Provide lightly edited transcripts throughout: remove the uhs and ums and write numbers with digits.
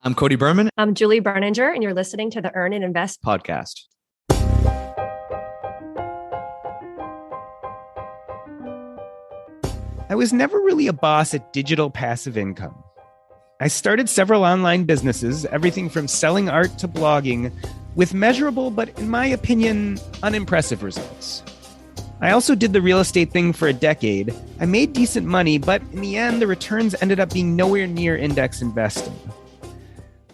I'm Cody Berman I'm Julie Berninger, and you're listening to the Earn and Invest podcast. I was never really a boss at digital passive income. I started several online businesses, everything from selling art to blogging, with measurable, but in my opinion, unimpressive results. I also did the real estate thing for a decade. I made decent money, but in the end, the returns ended up being nowhere near index investing.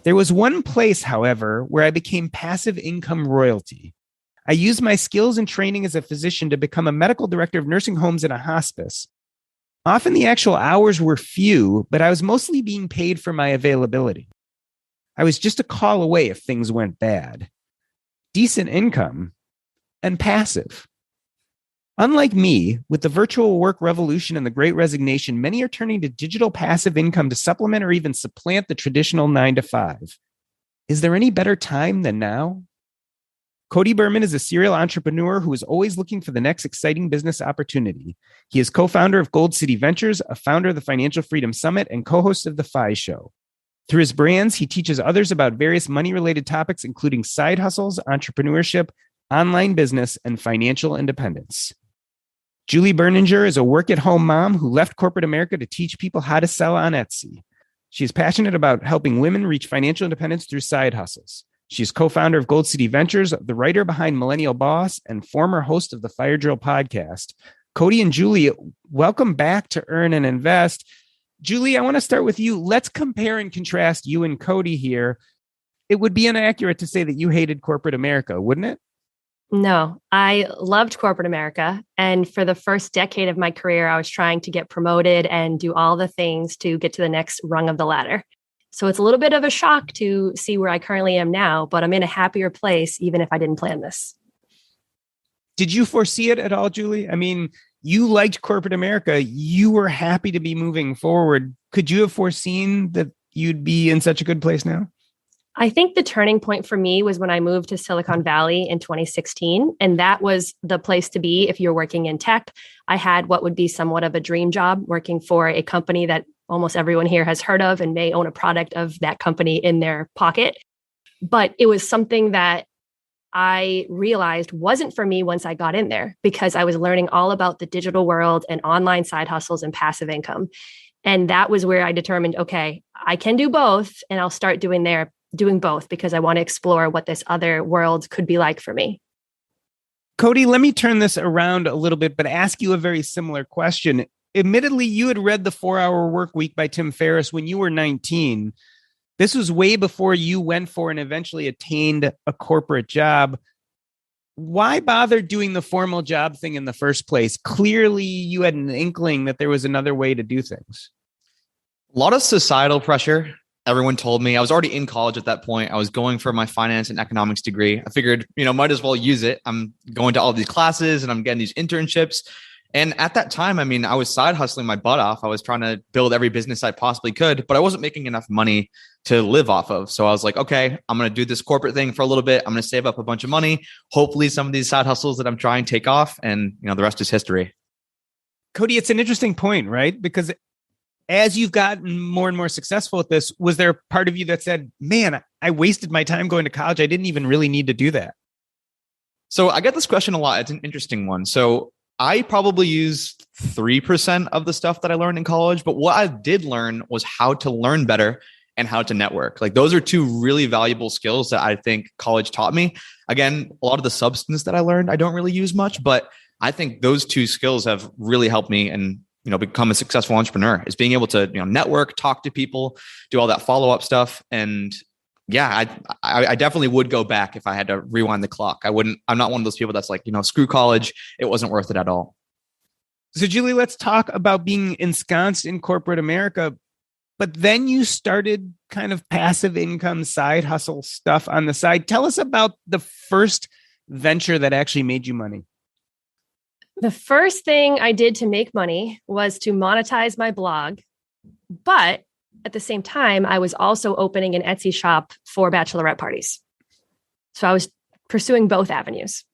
There was one place, however, where I became passive income royalty. I used my skills and training as a physician to become a medical director of nursing homes and a hospice. Often the actual hours were few, but I was mostly being paid for my availability. I was just a call away if things went bad. Decent income and passive. Unlike me, with the virtual work revolution and the Great Resignation, many are turning to digital passive income to supplement or even supplant the traditional 9-to-5. Is there any better time than now? Cody Berman is a serial entrepreneur who is always looking for the next exciting business opportunity. He is co-founder of Gold City Ventures, a founder of the Financial Freedom Summit, and co-host of The FI Show. Through his brands, he teaches others about various money-related topics, including side hustles, entrepreneurship, online business, and financial independence. Julie Berninger is a work-at-home mom who left corporate America to teach people how to sell on Etsy. She is passionate about helping women reach financial independence through side hustles. She is co-founder of Gold City Ventures, the writer behind Millennial Boss, and former host of the Fire Drill podcast. Cody and Julie, welcome back to Earn and Invest. Julie, I want to start with you. Let's compare and contrast you and Cody here. It would be inaccurate to say that you hated corporate America, wouldn't it? No, I loved corporate America. And for the first decade of my career, I was trying to get promoted and do all the things to get to the next rung of the ladder. So it's a little bit of a shock to see where I currently am now, but I'm in a happier place, even if I didn't plan this. Did you foresee it at all, Julie? I mean, you liked corporate America. You were happy to be moving forward. Could you have foreseen that you'd be in such a good place now? I think the turning point for me was when I moved to Silicon Valley in 2016, and that was the place to be if you're working in tech. I had what would be somewhat of a dream job working for a company that almost everyone here has heard of and may own a product of that company in their pocket. But it was something that I realized wasn't for me once I got in there because I was learning all about the digital world and online side hustles and passive income. And that was where I determined, okay, I can do both, and I'll start doing both because I want to explore what this other world could be like for me. Cody, let me turn this around a little bit, but ask you a very similar question. Admittedly, you had read The 4-Hour Work Week by Tim Ferriss when you were 19. This was way before you went for and eventually attained a corporate job. Why bother doing the formal job thing in the first place? Clearly, you had an inkling that there was another way to do things. A lot of societal pressure. Everyone told me I was already in college at that point. I was going for my finance and economics degree. I figured, might as well use it. I'm going to all these classes and I'm getting these internships. And at that time, I was side hustling my butt off. I was trying to build every business I possibly could, but I wasn't making enough money to live off of. So I was like, okay, I'm going to do this corporate thing for a little bit. I'm going to save up a bunch of money. Hopefully some of these side hustles that I'm trying take off, and the rest is history. Cody, it's an interesting point, right? Because as you've gotten more and more successful at this, was there a part of you that said, man, I wasted my time going to college. I didn't even really need to do that? So I get this question a lot. It's an interesting one. So I probably used 3% of the stuff that I learned in college, but what I did learn was how to learn better and how to network. Like those are two really valuable skills that I think college taught me. Again, a lot of the substance that I learned, I don't really use much, but I think those two skills have really helped me and become a successful entrepreneur, is being able to, network, talk to people, do all that follow-up stuff. And yeah, I definitely would go back if I had to rewind the clock. I'm not one of those people that's like, screw college. It wasn't worth it at all. So Julie, let's talk about being ensconced in corporate America, but then you started kind of passive income side hustle stuff on the side. Tell us about the first venture that actually made you money. The first thing I did to make money was to monetize my blog, but at the same time, I was also opening an Etsy shop for bachelorette parties. So I was pursuing both avenues.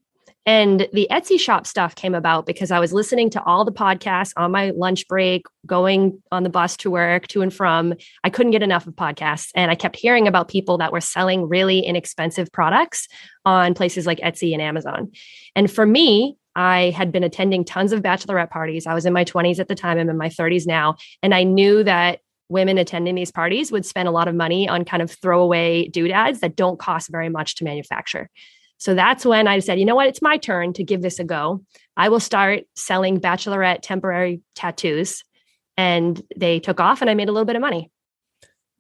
And the Etsy shop stuff came about because I was listening to all the podcasts on my lunch break, going on the bus to work, to and from. I couldn't get enough of podcasts. And I kept hearing about people that were selling really inexpensive products on places like Etsy and Amazon. And for me, I had been attending tons of bachelorette parties. I was in my 20s at the time. I'm in my 30s now. And I knew that women attending these parties would spend a lot of money on kind of throwaway doodads that don't cost very much to manufacture. So that's when I said, you know what, it's my turn to give this a go. I will start selling bachelorette temporary tattoos. And they took off and I made a little bit of money.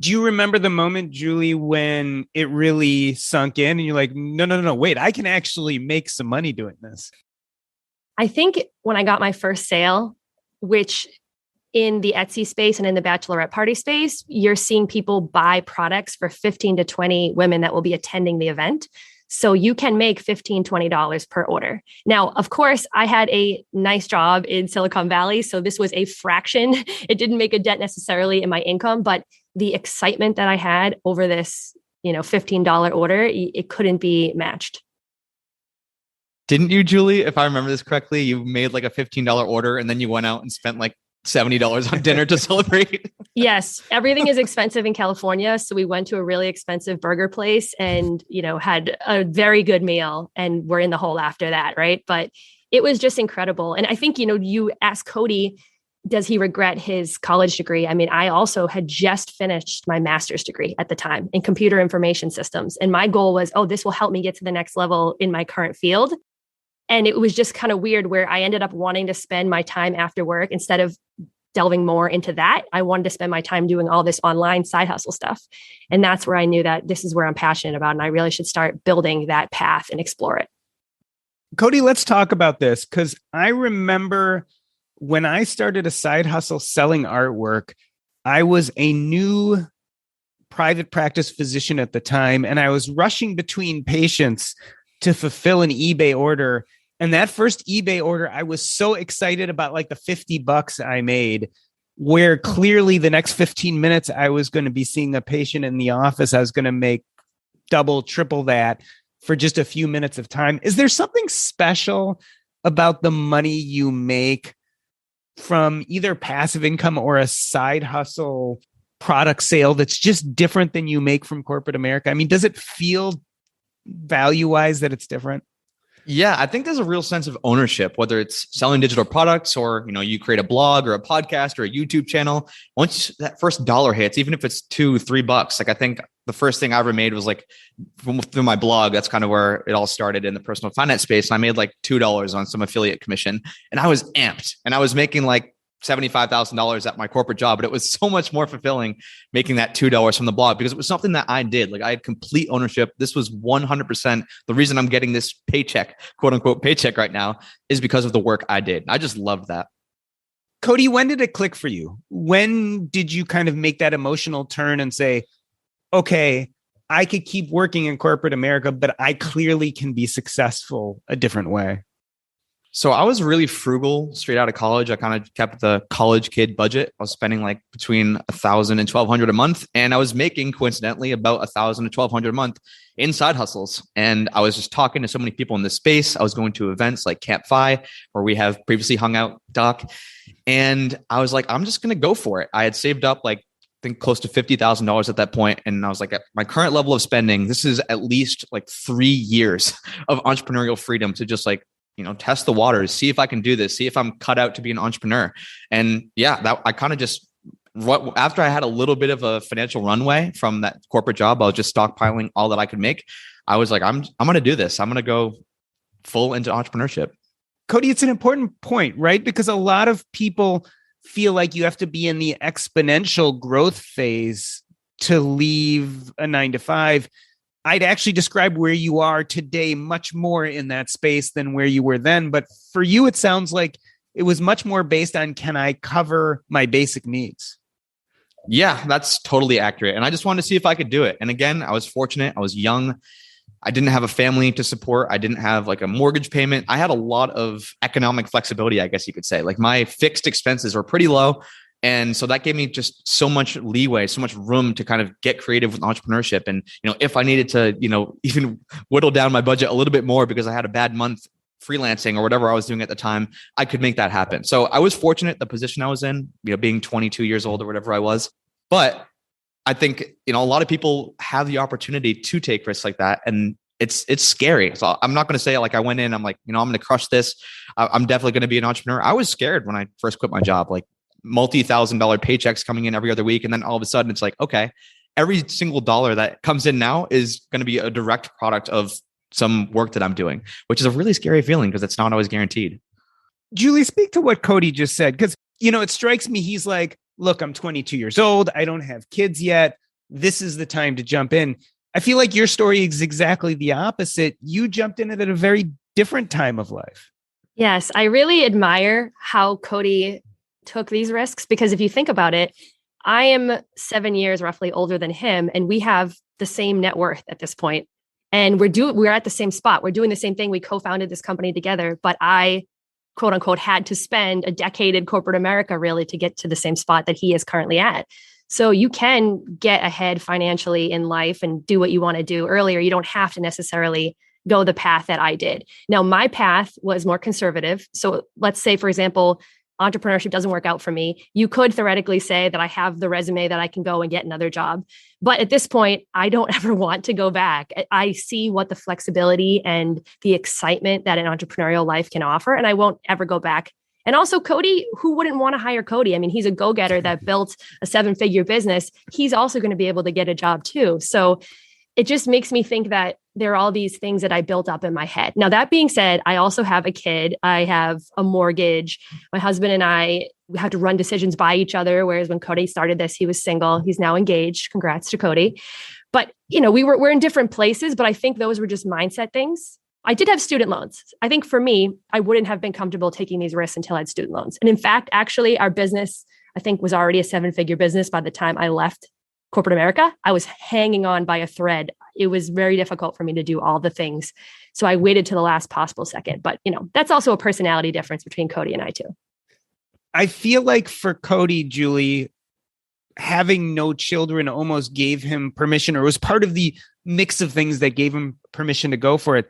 Do you remember the moment, Julie, when it really sunk in and you're like, no, wait, I can actually make some money doing this? I think when I got my first sale, which in the Etsy space and in the bachelorette party space, you're seeing people buy products for 15 to 20 women that will be attending the event. So you can make $15, $20 per order. Now, of course, I had a nice job in Silicon Valley. So this was a fraction. It didn't make a dent necessarily in my income, but the excitement that I had over this, $15 order, it couldn't be matched. Didn't you, Julie? If I remember this correctly, you made like a $15 order and then you went out and spent like $70 on dinner to celebrate. Yes. Everything is expensive in California. So we went to a really expensive burger place and, had a very good meal and we're in the hole after that. Right. But it was just incredible. And I think, you asked Cody, does he regret his college degree? I mean, I also had just finished my master's degree at the time in computer information systems. And my goal was, this will help me get to the next level in my current field. And it was just kind of weird where I ended up wanting to spend my time after work instead of delving more into that. I wanted to spend my time doing all this online side hustle stuff. And that's where I knew that this is where I'm passionate about. And I really should start building that path and explore it. Cody, let's talk about this because I remember when I started a side hustle selling artwork, I was a new private practice physician at the time, and I was rushing between patients to fulfill an eBay order. And that first eBay order, I was so excited about like the $50 I made, where clearly the next 15 minutes, I was going to be seeing a patient in the office. I was going to make double, triple that for just a few minutes of time. Is there something special about the money you make from either passive income or a side hustle product sale that's just different than you make from corporate America? I mean, does it feel value-wise that it's different? Yeah, I think there's a real sense of ownership, whether it's selling digital products or, you create a blog or a podcast or a YouTube channel. Once that first dollar hits, even if it's $2, $3, like I think the first thing I ever made was like through my blog. That's kind of where it all started in the personal finance space. And I made like $2 on some affiliate commission and I was amped and I was making like $75,000 at my corporate job, but it was so much more fulfilling making that $2 from the blog because it was something that I did. Like I had complete ownership. This was 100%. The reason I'm getting this paycheck, quote unquote paycheck right now is because of the work I did. I just loved that. Cody, when did it click for you? When did you kind of make that emotional turn and say, okay, I could keep working in corporate America, but I clearly can be successful a different way? So I was really frugal straight out of college. I kind of kept the college kid budget. I was spending like between $1,000 and $1,200 a month. And I was making coincidentally about $1,000 to $1,200 a month in side hustles. And I was just talking to so many people in this space. I was going to events like Camp Fi, where we have previously hung out, Doc. And I was like, I'm just going to go for it. I had saved up like, I think close to $50,000 at that point. And I was like, at my current level of spending, this is at least like 3 years of entrepreneurial freedom to just like, test the waters, see if I can do this, see if I'm cut out to be an entrepreneur. And yeah, that I kind of just, after I had a little bit of a financial runway from that corporate job, I was just stockpiling all that I could make. I was like, I'm going to do this. I'm going to go full into entrepreneurship. Cody, it's an important point, right? Because a lot of people feel like you have to be in the exponential growth phase to leave a 9-to-5. I'd actually describe where you are today much more in that space than where you were then. But for you, it sounds like it was much more based on, can I cover my basic needs? Yeah, that's totally accurate. And I just wanted to see if I could do it. And again, I was fortunate. I was young. I didn't have a family to support. I didn't have like a mortgage payment. I had a lot of economic flexibility, I guess you could say. Like my fixed expenses were pretty low. And so that gave me just so much leeway, so much room to kind of get creative with entrepreneurship. And, if I needed to, even whittle down my budget a little bit more because I had a bad month freelancing or whatever I was doing at the time, I could make that happen. So I was fortunate the position I was in, being 22 years old or whatever I was. But I think, a lot of people have the opportunity to take risks like that. And it's scary. So I'm not going to say like I went in, I'm like, I'm going to crush this. I'm definitely going to be an entrepreneur. I was scared when I first quit my job, like multi-$1,000 paychecks coming in every other week. And then all of a sudden it's like, okay, every single dollar that comes in now is going to be a direct product of some work that I'm doing, which is a really scary feeling because it's not always guaranteed. Julie, speak to what Cody just said, because, it strikes me. He's like, look, I'm 22 years old. I don't have kids yet. This is the time to jump in. I feel like your story is exactly the opposite. You jumped in it at a very different time of life. Yes, I really admire how Cody took these risks, because if you think about it, I am 7 years roughly older than him, and we have the same net worth at this point. And we're at the same spot. We're doing the same thing. We co-founded this company together, but I, quote unquote, had to spend a decade in corporate America really to get to the same spot that he is currently at. So you can get ahead financially in life and do what you want to do earlier. You don't have to necessarily go the path that I did. Now, my path was more conservative. So let's say, for example, entrepreneurship doesn't work out for me. You could theoretically say that I have the resume that I can go and get another job. But at this point, I don't ever want to go back. I see what the flexibility and the excitement that an entrepreneurial life can offer, and I won't ever go back. And also Cody, who wouldn't want to hire Cody? I mean, he's a go-getter that built a 7-figure business. He's also going to be able to get a job too. So it just makes me think that there are all these things that I built up in my head. Now, that being said, I also have a kid. I have a mortgage. My husband and I, we have to run decisions by each other. Whereas when Cody started this, he was single. He's now engaged. Congrats to Cody. But, we're in different places, but I think those were just mindset things. I did have student loans. I think for me, I wouldn't have been comfortable taking these risks until I had student loans. And in fact, actually, our business, I think, was already a 7-figure business by the time I left corporate America. I was hanging on by a thread. It was very difficult for me to do all the things. So I waited to the last possible second. But, that's also a personality difference between Cody and I too. I feel like for Cody, Julie, having no children almost gave him permission, or was part of the mix of things that gave him permission to go for it.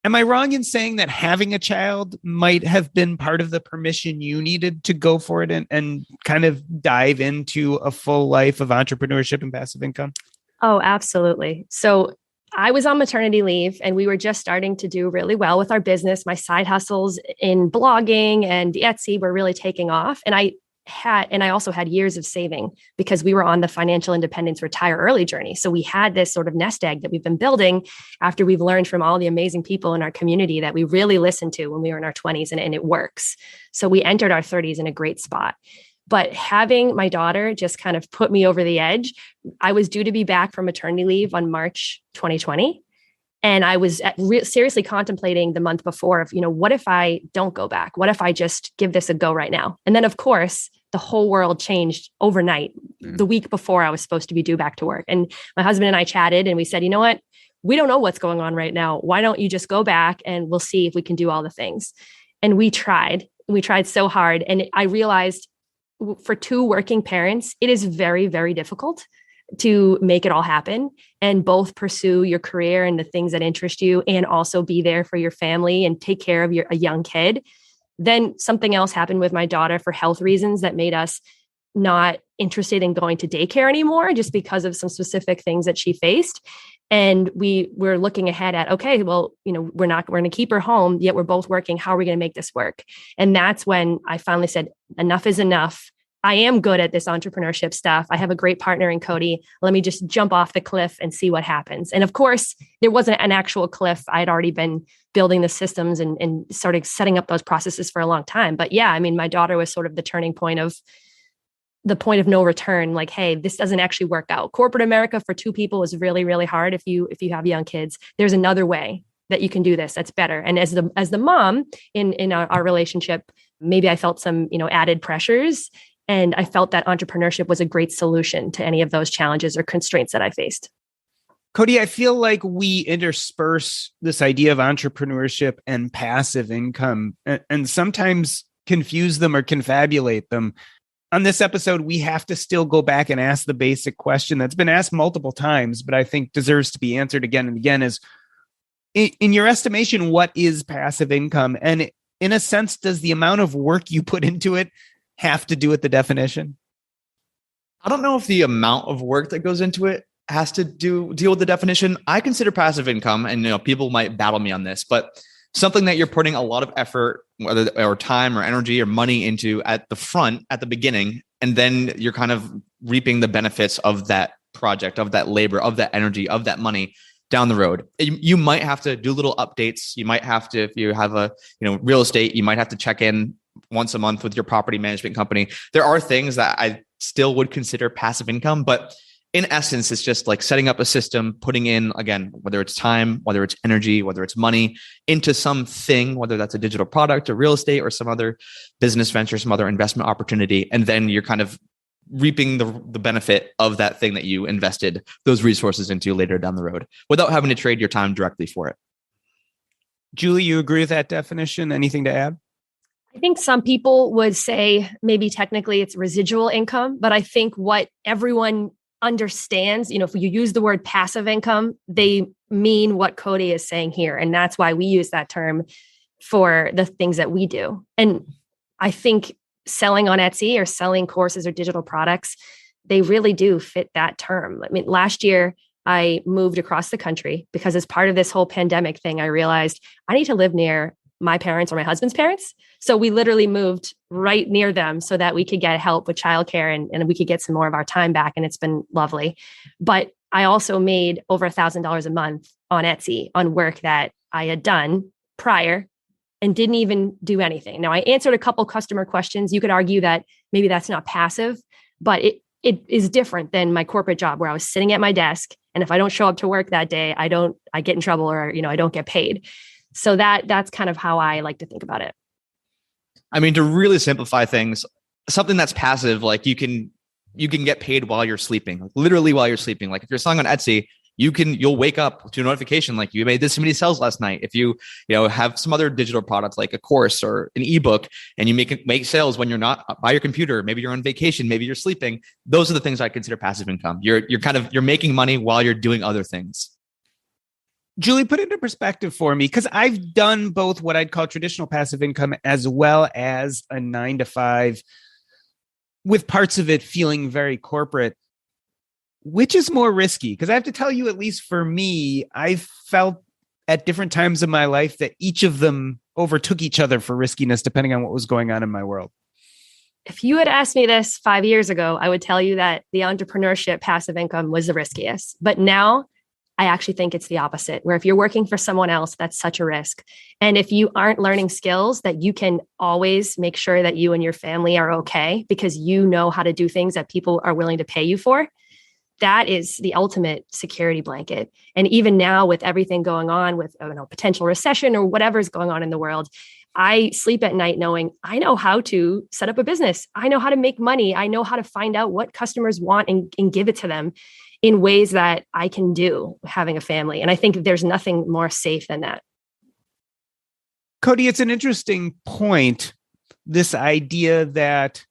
Am I wrong in saying that having a child might have been part of the permission you needed to go for it and kind of dive into a full life of entrepreneurship and passive income? Oh, absolutely. So I was on maternity leave and we were just starting to do really well with our business. My side hustles in blogging and Etsy were really taking off. And I also had years of saving because we were on the financial independence retire early journey. So we had this sort of nest egg that we've been building after we've learned from all the amazing people in our community that we really listened to when we were in our 20s, and it works. So we entered our 30s in a great spot. But having my daughter just kind of put me over the edge. I was due to be back from maternity leave on March 2020. And I was seriously contemplating the month before of, what if I don't go back? What if I just give this a go right now? And then, of course, the whole world changed overnight, the week before I was supposed to be due back to work. And my husband and I chatted and we said, you know what? We don't know what's going on right now. Why don't you just go back and we'll see if we can do all the things? And we tried so hard. And I realized for 2 working parents, it is very, very difficult to make it all happen and both pursue your career and the things that interest you and also be there for your family and take care of a young kid. Then something else happened with my daughter for health reasons that made us not interested in going to daycare anymore, just because of some specific things that she faced. And we were looking ahead at, okay, well, we're going to keep her home, yet we're both working. How are we going to make this work? And that's when I finally said, enough is enough. I am good at this entrepreneurship stuff. I have a great partner in Cody. Let me just jump off the cliff and see what happens. And of course, there wasn't an actual cliff. I had already been building the systems and started setting up those processes for a long time. But yeah, I mean, my daughter was sort of the turning point of the point of no return. Like, hey, this doesn't actually work out. Corporate America for 2 people is really, really hard. If you have young kids, there's another way that you can do this. That's better. And as the mom in our relationship, maybe I felt some, added pressures. And I felt that entrepreneurship was a great solution to any of those challenges or constraints that I faced. Cody, I feel like we intersperse this idea of entrepreneurship and passive income and sometimes confuse them or confabulate them. On this episode, we have to still go back and ask the basic question that's been asked multiple times, but I think deserves to be answered again and again is in your estimation, what is passive income? And in a sense, does the amount of work you put into it have to do with the definition? I don't know if the amount of work that goes into it has to deal with the definition. I consider passive income, and people might battle me on this, but something that you're putting a lot of effort, whether or time or energy or money into at the front, at the beginning, and then you're kind of reaping the benefits of that project, of that labor, of that energy, of that money down the road. You might have to do little updates. You might have to, if you have a real estate, you might have to check in once a month with your property management company. There are things that I still would consider passive income, but in essence, it's just like setting up a system, putting in, again, whether it's time, whether it's energy, whether it's money into something, whether that's a digital product or real estate or some other business venture, some other investment opportunity. And then you're kind of reaping the benefit of that thing that you invested those resources into later down the road without having to trade your time directly for it. Julie, you agree with that definition? Anything to add? I think some people would say maybe technically it's residual income, but I think what everyone understands, if you use the word passive income, they mean what Cody is saying here. And that's why we use that term for the things that we do. And I think selling on Etsy or selling courses or digital products, they really do fit that term. I mean, last year I moved across the country because as part of this whole pandemic thing, I realized I need to live near my parents or my husband's parents. So we literally moved right near them so that we could get help with childcare and we could get some more of our time back. And it's been lovely. But I also made over $1,000 a month on Etsy on work that I had done prior and didn't even do anything. Now, I answered a couple customer questions. You could argue that maybe that's not passive, but it is different than my corporate job where I was sitting at my desk. And if I don't show up to work that day, I get in trouble or, I don't get paid. So that's kind of how I like to think about it. I mean, to really simplify things, something that's passive, like you can get paid while you're sleeping, like literally while you're sleeping. Like if you're selling on Etsy, you'll wake up to a notification like you made this many sales last night. If you have some other digital product like a course or an ebook and you make sales when you're not by your computer, maybe you're on vacation, maybe you're sleeping. Those are the things I consider passive income. You're making money while you're doing other things. Julie, put it into perspective for me, because I've done both what I'd call traditional passive income as well as a 9-to-5, with parts of it feeling very corporate. Which is more risky? Because I have to tell you, at least for me, I've felt at different times in my life that each of them overtook each other for riskiness, depending on what was going on in my world. If you had asked me this 5 years ago, I would tell you that the entrepreneurship passive income was the riskiest. But now I actually think it's the opposite, where if you're working for someone else, that's such a risk. And if you aren't learning skills that you can always make sure that you and your family are okay because you know how to do things that people are willing to pay you for, that is the ultimate security blanket. And even now with everything going on with potential recession or whatever's going on in the world, I sleep at night knowing I know how to set up a business. I know how to make money. I know how to find out what customers want and give it to them in ways that I can do having a family. And I think there's nothing more safe than that. Cody, it's an interesting point, this idea that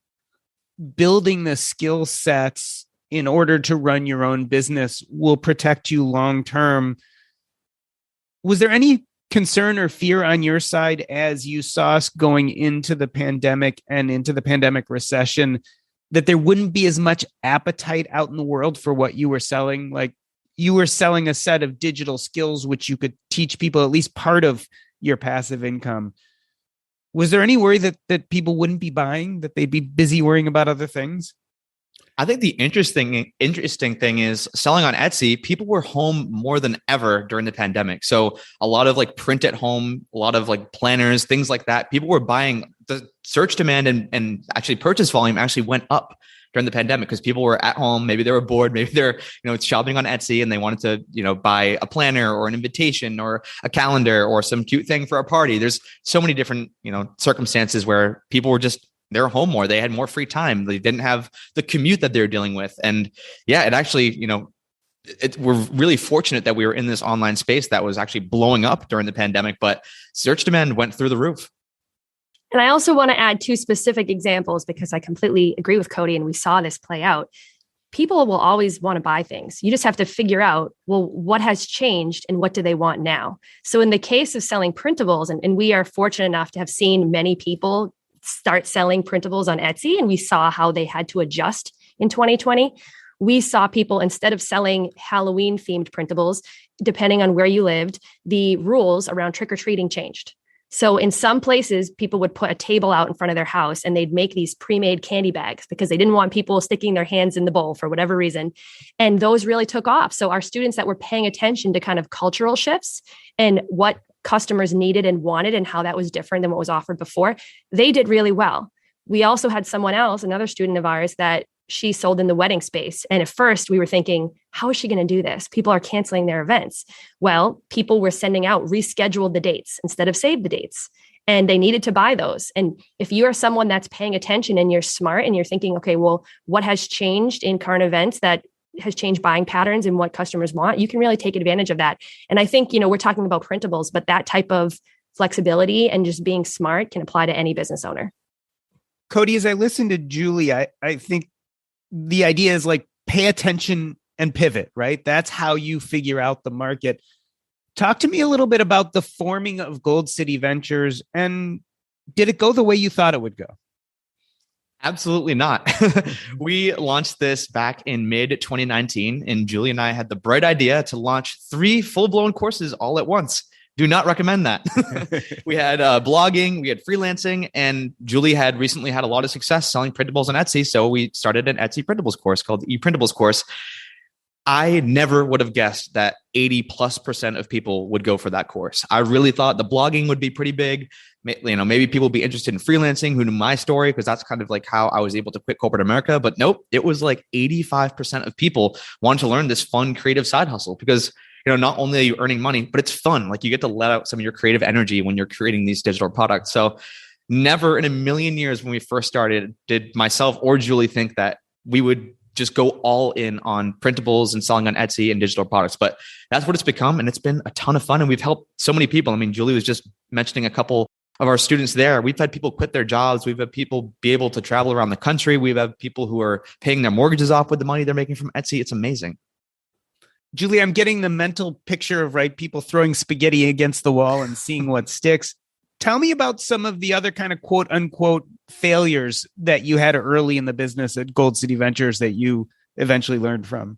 building the skill sets in order to run your own business will protect you long term. Was there any concern or fear on your side as you saw us going into the pandemic and into the pandemic recession that there wouldn't be as much appetite out in the world for what you were selling? Like you were selling a set of digital skills, which you could teach people at least part of your passive income. Was there any worry that people wouldn't be buying, that they'd be busy worrying about other things? I think the interesting thing is selling on Etsy, people were home more than ever during the pandemic. So a lot of like print at home, a lot of like planners, things like that. People were buying. The search demand and actually purchase volume actually went up during the pandemic because people were at home. Maybe they were bored. Maybe they're, shopping on Etsy and they wanted to, buy a planner or an invitation or a calendar or some cute thing for a party. There's so many different, circumstances where people were just, they're home more. They had more free time. They didn't have the commute that they're dealing with. And yeah, it actually, we're really fortunate that we were in this online space that was actually blowing up during the pandemic, but search demand went through the roof. And I also want to add two specific examples because I completely agree with Cody and we saw this play out. people will always want to buy things. You just have to figure out, well, what has changed and what do they want now? So in the case of selling printables, and we are fortunate enough to have seen many people start selling printables on Etsy, and we saw how they had to adjust in 2020. We saw people, instead of selling Halloween themed printables, depending on where you lived, the rules around trick-or-treating changed. So in some places, people would put a table out in front of their house and they'd make these pre-made candy bags because they didn't want people sticking their hands in the bowl for whatever reason. And those really took off. So our students that were paying attention to kind of cultural shifts and what customers needed and wanted and how that was different than what was offered before, they did really well. We also had someone else, another student of ours, that she sold in the wedding space. And at first we were thinking, how is she going to do this? People are canceling their events. Well, people were sending out rescheduled the dates instead of save the dates. And they needed to buy those. And if you are someone that's paying attention and you're smart and you're thinking, okay, well, what has changed in current events that has changed buying patterns and what customers want, you can really take advantage of that. And I think, we're talking about printables, but that type of flexibility and just being smart can apply to any business owner. Cody, as I listen to Julie, I think the idea is like pay attention and pivot, right? That's how you figure out the market. Talk to me a little bit about the forming of Gold City Ventures, and did it go the way you thought it would go? Absolutely not. We launched this back in mid 2019, and Julie and I had the bright idea to launch 3 full-blown courses all at once. Do not recommend that. We had blogging, we had freelancing, and Julie had recently had a lot of success selling printables on Etsy. So we started an Etsy printables course called the Printables course. I never would have guessed that 80+% of people would go for that course. I really thought the blogging would be pretty big. Maybe people would be interested in freelancing who knew my story, because that's kind of like how I was able to quit corporate America. But nope, it was like 85% of people wanted to learn this fun, creative side hustle because not only are you earning money, but it's fun. Like you get to let out some of your creative energy when you're creating these digital products. So never in a million years when we first started did myself or Julie think that we would just go all in on printables and selling on Etsy and digital products. But that's what it's become. And it's been a ton of fun. And we've helped so many people. I mean, Julie was just mentioning a couple of our students there. We've had people quit their jobs. We've had people be able to travel around the country. We've had people who are paying their mortgages off with the money they're making from Etsy. It's amazing. Julie, I'm getting the mental picture of people throwing spaghetti against the wall and seeing what sticks. Tell me about some of the other kind of quote unquote failures that you had early in the business at Gold City Ventures that you eventually learned from.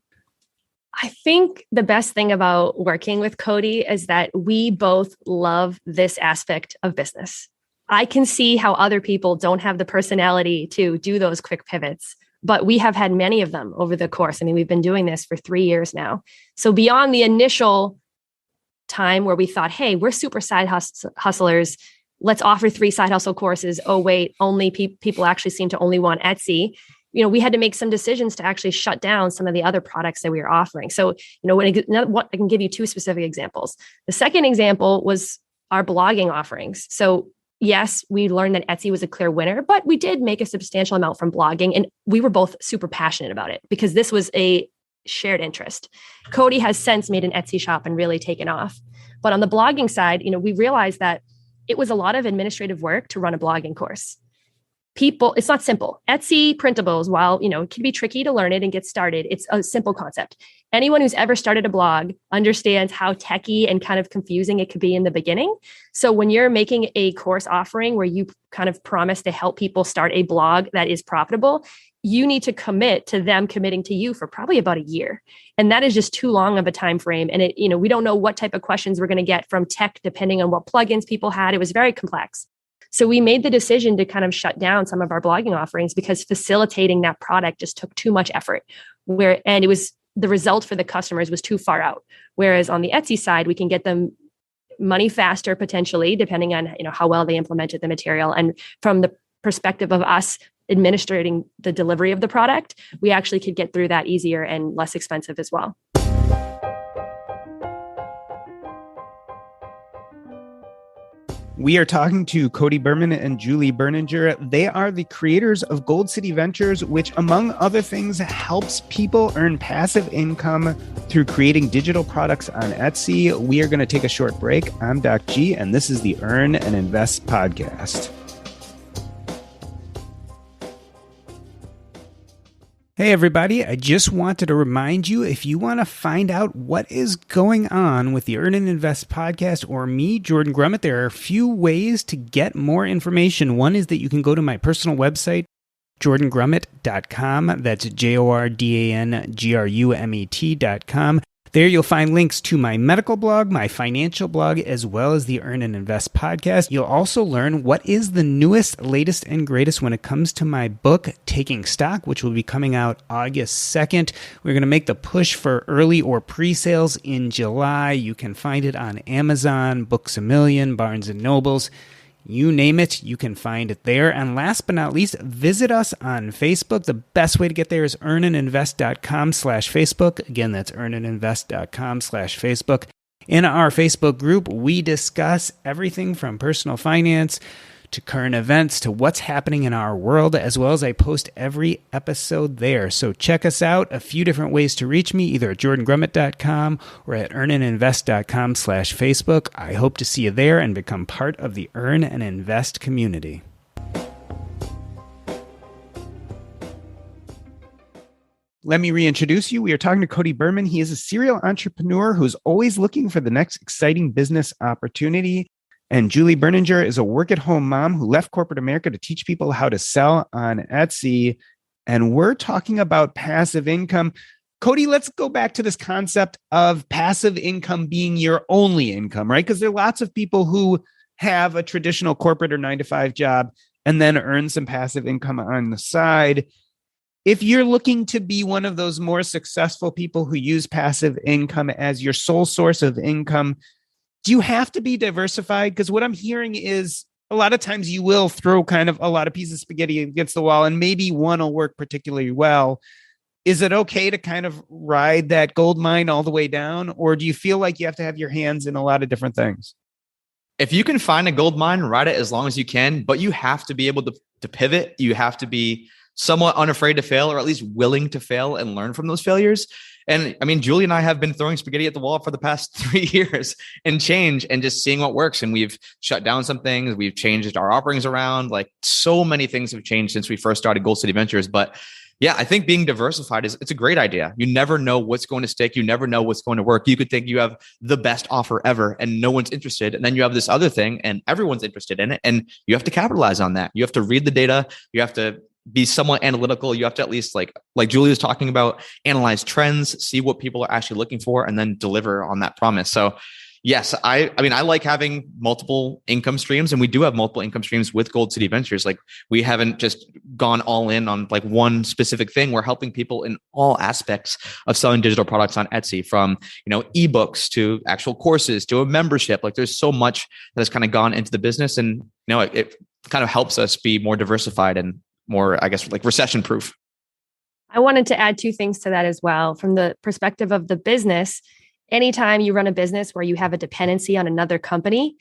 I think the best thing about working with Cody is that we both love this aspect of business. I can see how other people don't have the personality to do those quick pivots, but we have had many of them over the course. I mean, we've been doing this for 3 years now. So beyond the initial time where we thought, hey, we're super side hustlers, let's offer 3 side hustle courses. Oh, wait, only people actually seem to only want Etsy. We had to make some decisions to actually shut down some of the other products that we were offering. So, I can give you 2 specific examples. The second example was our blogging offerings. So yes, we learned that Etsy was a clear winner, but we did make a substantial amount from blogging, and we were both super passionate about it because this was a shared interest. Cody has since made an Etsy shop and really taken off. But on the blogging side, we realized that it was a lot of administrative work to run a blogging course. It's not simple. Etsy printables, while, it can be tricky to learn it and get started, it's a simple concept. Anyone who's ever started a blog understands how techy and kind of confusing it could be in the beginning. So when you're making a course offering where you kind of promise to help people start a blog that is profitable, you need to commit to them committing to you for probably about a year. And that is just too long of a time frame. And we don't know what type of questions we're going to get from tech, depending on what plugins people had. It was very complex. So we made the decision to kind of shut down some of our blogging offerings because facilitating that product just took too much effort. And it was the result for the customers was too far out. Whereas on the Etsy side, we can get them money faster, potentially, depending on how well they implemented the material. And from the perspective of us administrating the delivery of the product, we actually could get through that easier and less expensive as well. We are talking to Cody Berman and Julie Berninger. They are the creators of Gold City Ventures, which, among other things, helps people earn passive income through creating digital products on Etsy. We are going to take a short break. I'm Doc G, and this is the Earn and Invest podcast. Hey, everybody. I just wanted to remind you, if you want to find out what is going on with the Earn and Invest podcast or me, Jordan Grummett, there are a few ways to get more information. One is that you can go to my personal website, jordangrummett.com. That's JORDANGRUMET.com. There you'll find links to my medical blog, my financial blog, as well as the Earn and Invest podcast. You'll also learn what is the newest, latest, and greatest when it comes to my book, Taking Stock, which will be coming out August 2nd. We're going to make the push for early or pre-sales in July. You can find it on Amazon, Books A Million, Barnes & Nobles. You name it, you can find it there. And last but not least, visit us on Facebook. The best way to get there is earnandinvest.com/Facebook. Again, that's earnandinvest.com/Facebook. In our Facebook group, we discuss everything from personal finance to current events to what's happening in our world, as well as I post every episode there. So check us out. A few different ways to reach me, either at jordangrummett.com or at earnandinvest.com/Facebook. I hope to see you there and become part of the Earn and Invest community. Let me reintroduce you. We are talking to Cody Berman. He is a serial entrepreneur who's always looking for the next exciting business opportunity. And Julie Berninger is a work-at-home mom who left corporate America to teach people how to sell on Etsy. And we're talking about passive income. Cody, let's go back to this concept of passive income being your only income, right? Because there are lots of people who have a traditional corporate or 9-to-5 job and then earn some passive income on the side. If you're looking to be one of those more successful people who use passive income as your sole source of income, do you have to be diversified? Because what I'm hearing is a lot of times you will throw kind of a lot of pieces of spaghetti against the wall and maybe one will work particularly well. Is it okay to kind of ride that gold mine all the way down? Or do you feel like you have to have your hands in a lot of different things? If you can find a gold mine, ride it as long as you can, but you have to be able to pivot. You have to be somewhat unafraid to fail, or at least willing to fail and learn from those failures. And I mean, Julie and I have been throwing spaghetti at the wall for the past 3 years and just seeing what works. And we've shut down some things. We've changed our offerings around. Like, so many things have changed since we first started Gold City Ventures. But yeah, I think being diversified it's a great idea. You never know what's going to stick. You never know what's going to work. You could think you have the best offer ever and no one's interested. And then you have this other thing and everyone's interested in it. And you have to capitalize on that. You have to read the data. You have to be somewhat analytical. You have to at least, like Julie was talking about, analyze trends, see what people are actually looking for, and then deliver on that promise. So yes, I mean, I like having multiple income streams, and we do have multiple income streams with Gold City Ventures. Like, we haven't just gone all in on like one specific thing. We're helping people in all aspects of selling digital products on Etsy, from, ebooks to actual courses to a membership. Like, there's so much that has kind of gone into the business, and it kind of helps us be more diversified and more, I guess, like recession proof. I wanted to add two things to that as well. From the perspective of the business, anytime you run a business where you have a dependency on another company,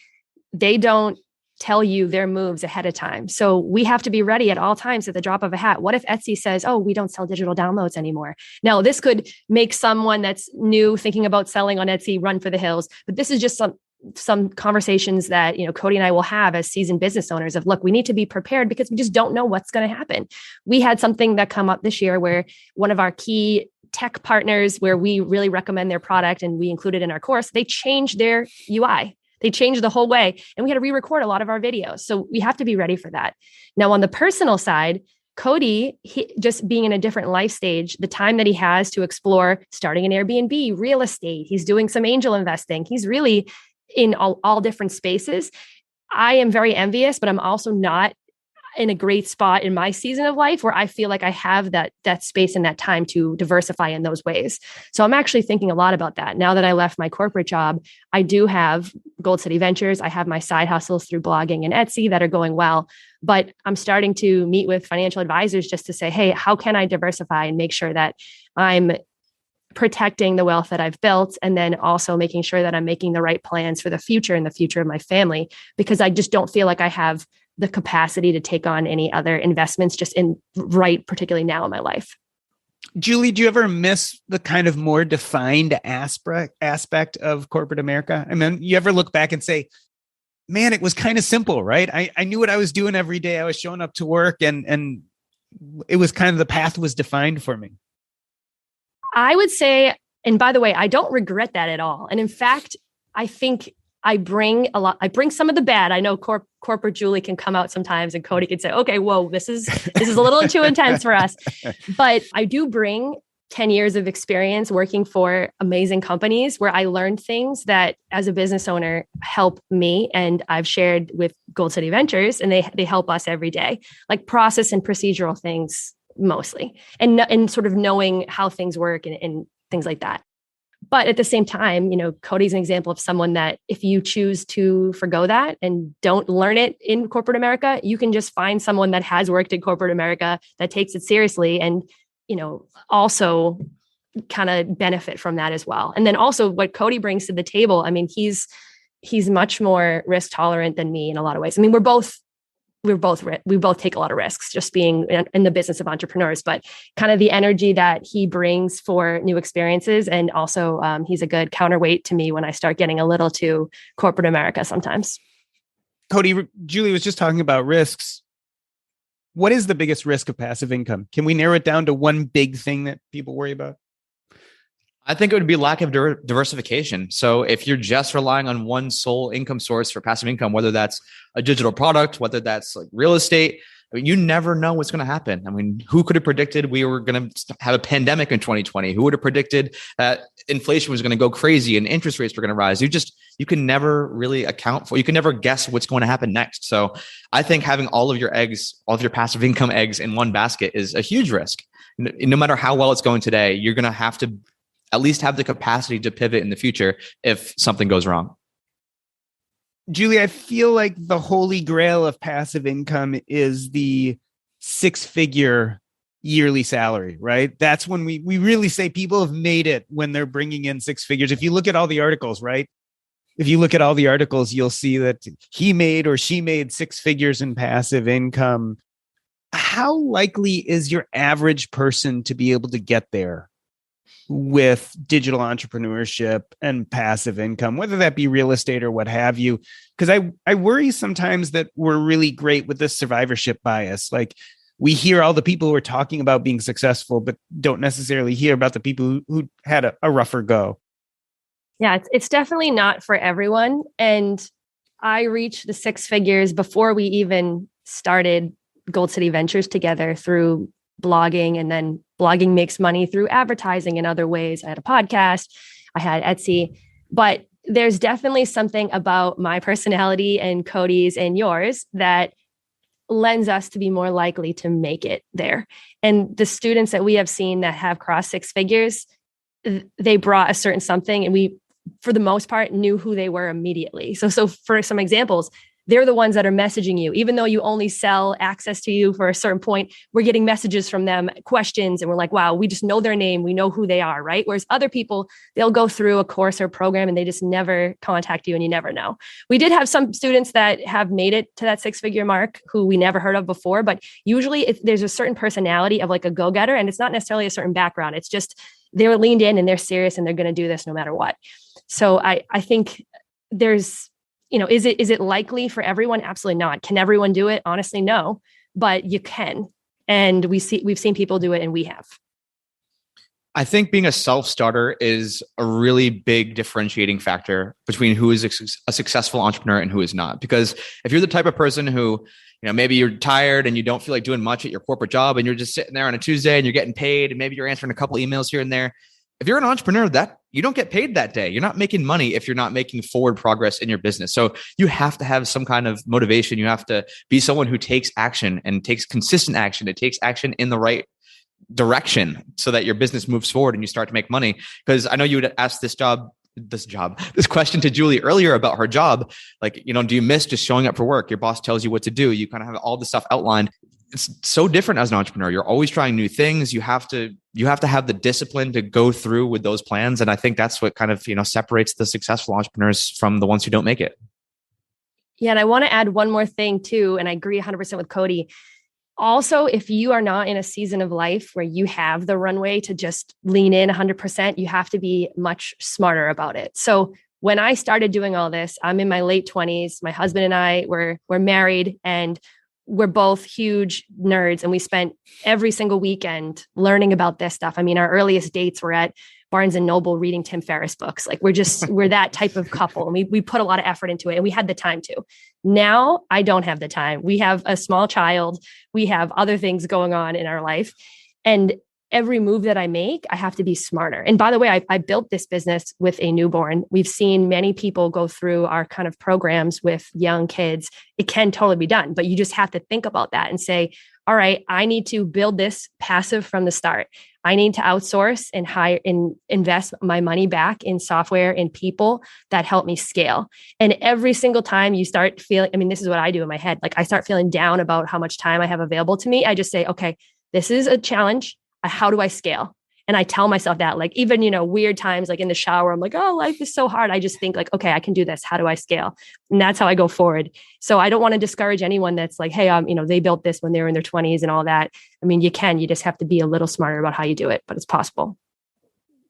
they don't tell you their moves ahead of time. So we have to be ready at all times at the drop of a hat. What if Etsy says, oh, we don't sell digital downloads anymore? Now, this could make someone that's new thinking about selling on Etsy run for the hills. But this is just some conversations that, Cody and I will have as seasoned business owners of, look, we need to be prepared because we just don't know what's going to happen. We had something that come up this year where one of our key tech partners, where we really recommend their product and we include it in our course, they changed their UI. They changed the whole way, and we had to re-record a lot of our videos. So we have to be ready for that. Now, on the personal side, Cody, just being in a different life stage, the time that he has to explore starting an Airbnb, real estate, he's doing some angel investing. He's really in all different spaces. I am very envious, but I'm also not in a great spot in my season of life where I feel like I have that space and that time to diversify in those ways. So I'm actually thinking a lot about that. Now that I left my corporate job, I do have Gold City Ventures. I have my side hustles through blogging and Etsy that are going well, but I'm starting to meet with financial advisors just to say, hey, how can I diversify and make sure that I'm protecting the wealth that I've built, and then also making sure that I'm making the right plans for the future and the future of my family, because I just don't feel like I have the capacity to take on any other investments just particularly now in my life. Julie, do you ever miss the kind of more defined aspect of corporate America? I mean, you ever look back and say, man, it was kind of simple, right? I knew what I was doing every day. I was showing up to work and it was kind of the path was defined for me? I would say, and by the way, I don't regret that at all. And in fact, I think I bring some of the bad. I know corporate Julie can come out sometimes and Cody can say, okay, whoa, this is a little too intense for us. But I do bring 10 years of experience working for amazing companies where I learned things that as a business owner help me, and I've shared with Gold City Ventures, and they help us every day, like process and procedural things mostly, and sort of knowing how things work and things like that. But at the same time, Cody's an example of someone that if you choose to forgo that and don't learn it in corporate America, you can just find someone that has worked in corporate America that takes it seriously and, also kind of benefit from that as well. And then also what Cody brings to the table, I mean, he's much more risk tolerant than me in a lot of ways. I mean, we both take a lot of risks just being in the business of entrepreneurs, but kind of the energy that he brings for new experiences. And also he's a good counterweight to me when I start getting a little too corporate America sometimes. Cody, Julie was just talking about risks. What is the biggest risk of passive income? Can we narrow it down to one big thing that people worry about? I think it would be lack of diversification. So if you're just relying on one sole income source for passive income, whether that's a digital product, whether that's like real estate, I mean, you never know what's going to happen. I mean, who could have predicted we were going to have a pandemic in 2020? Who would have predicted that inflation was going to go crazy and interest rates were going to rise? You can never really you can never guess what's going to happen next. So I think having all of your passive income eggs in one basket is a huge risk. No matter how well it's going today, you're going to have to at least have the capacity to pivot in the future if something goes wrong. Julie, I feel like the holy grail of passive income is the 6-figure yearly salary, right? That's when we really say people have made it when they're bringing in 6 figures. If you look at all the articles, right? If you look at all the articles, you'll see that he made or she made 6 figures in passive income. How likely is your average person to be able to get there with digital entrepreneurship and passive income, whether that be real estate or what have you? Because I worry sometimes that we're really great with this survivorship bias. Like we hear all the people who are talking about being successful, but don't necessarily hear about the people who had a rougher go. Yeah, it's definitely not for everyone. And I reached the 6 figures before we even started Gold City Ventures together through blogging, and then blogging makes money through advertising in other ways. I had a podcast, I had Etsy, but there's definitely something about my personality and Cody's and yours that lends us to be more likely to make it there. And the students that we have seen that have crossed 6 figures, they brought a certain something, and we, for the most part, knew who they were immediately. So for some examples, they're the ones that are messaging you, even though you only sell access to you for a certain point. We're getting messages from them, questions, and we're like, wow, we just know their name. We know who they are, right? Whereas other people, they'll go through a course or program and they just never contact you and you never know. We did have some students that have made it to that 6-figure mark who we never heard of before, but usually there's a certain personality of like a go-getter, and it's not necessarily a certain background. It's just they're leaned in and they're serious and they're going to do this no matter what. So I think there's, is it likely for everyone? Absolutely not. Can everyone do it? Honestly, no, but you can. And we've seen people do it, and we have. I think being a self-starter is a really big differentiating factor between who is a successful entrepreneur and who is not. Because if you're the type of person who, maybe you're tired and you don't feel like doing much at your corporate job and you're just sitting there on a Tuesday and you're getting paid and maybe you're answering a couple emails here and there. If you're an entrepreneur, that you don't get paid that day. You're not making money if you're not making forward progress in your business. So you have to have some kind of motivation. You have to be someone who takes action and takes consistent action. It takes action in the right direction so that your business moves forward and you start to make money. Because I know you would ask this question to Julie earlier about her job. Like, do you miss just showing up for work? Your boss tells you what to do. You kind of have all this stuff outlined. It's so different as an entrepreneur. You're always trying new things. You have to have the discipline to go through with those plans. And I think that's what kind of, separates the successful entrepreneurs from the ones who don't make it. Yeah. And I want to add one more thing too. And I agree 100% with Cody. Also, if you are not in a season of life where you have the runway to just lean in 100%, you have to be much smarter about it. So when I started doing all this, I'm in my late 20s. My husband and I were married, and we're both huge nerds and we spent every single weekend learning about this stuff. I mean, our earliest dates were at Barnes and Noble reading Tim Ferriss books. Like we're that type of couple. And we put a lot of effort into it and we had the time to. Now I don't have the time. We have a small child. We have other things going on in our life. And every move that I make, I have to be smarter. And by the way, I built this business with a newborn. We've seen many people go through our kind of programs with young kids. It can totally be done, but you just have to think about that and say, all right, I need to build this passive from the start. I need to outsource and hire and invest my money back in software and people that help me scale. And every single time you start feeling, I mean, this is what I do in my head. Like I start feeling down about how much time I have available to me. I just say, okay, this is a challenge. How do I scale? And I tell myself that, like, even, weird times, like in the shower, I'm like, oh, life is so hard. I just think like, okay, I can do this. How do I scale? And that's how I go forward. So I don't want to discourage anyone that's like, hey, they built this when they were in their 20s and all that. I mean, you just have to be a little smarter about how you do it, but it's possible.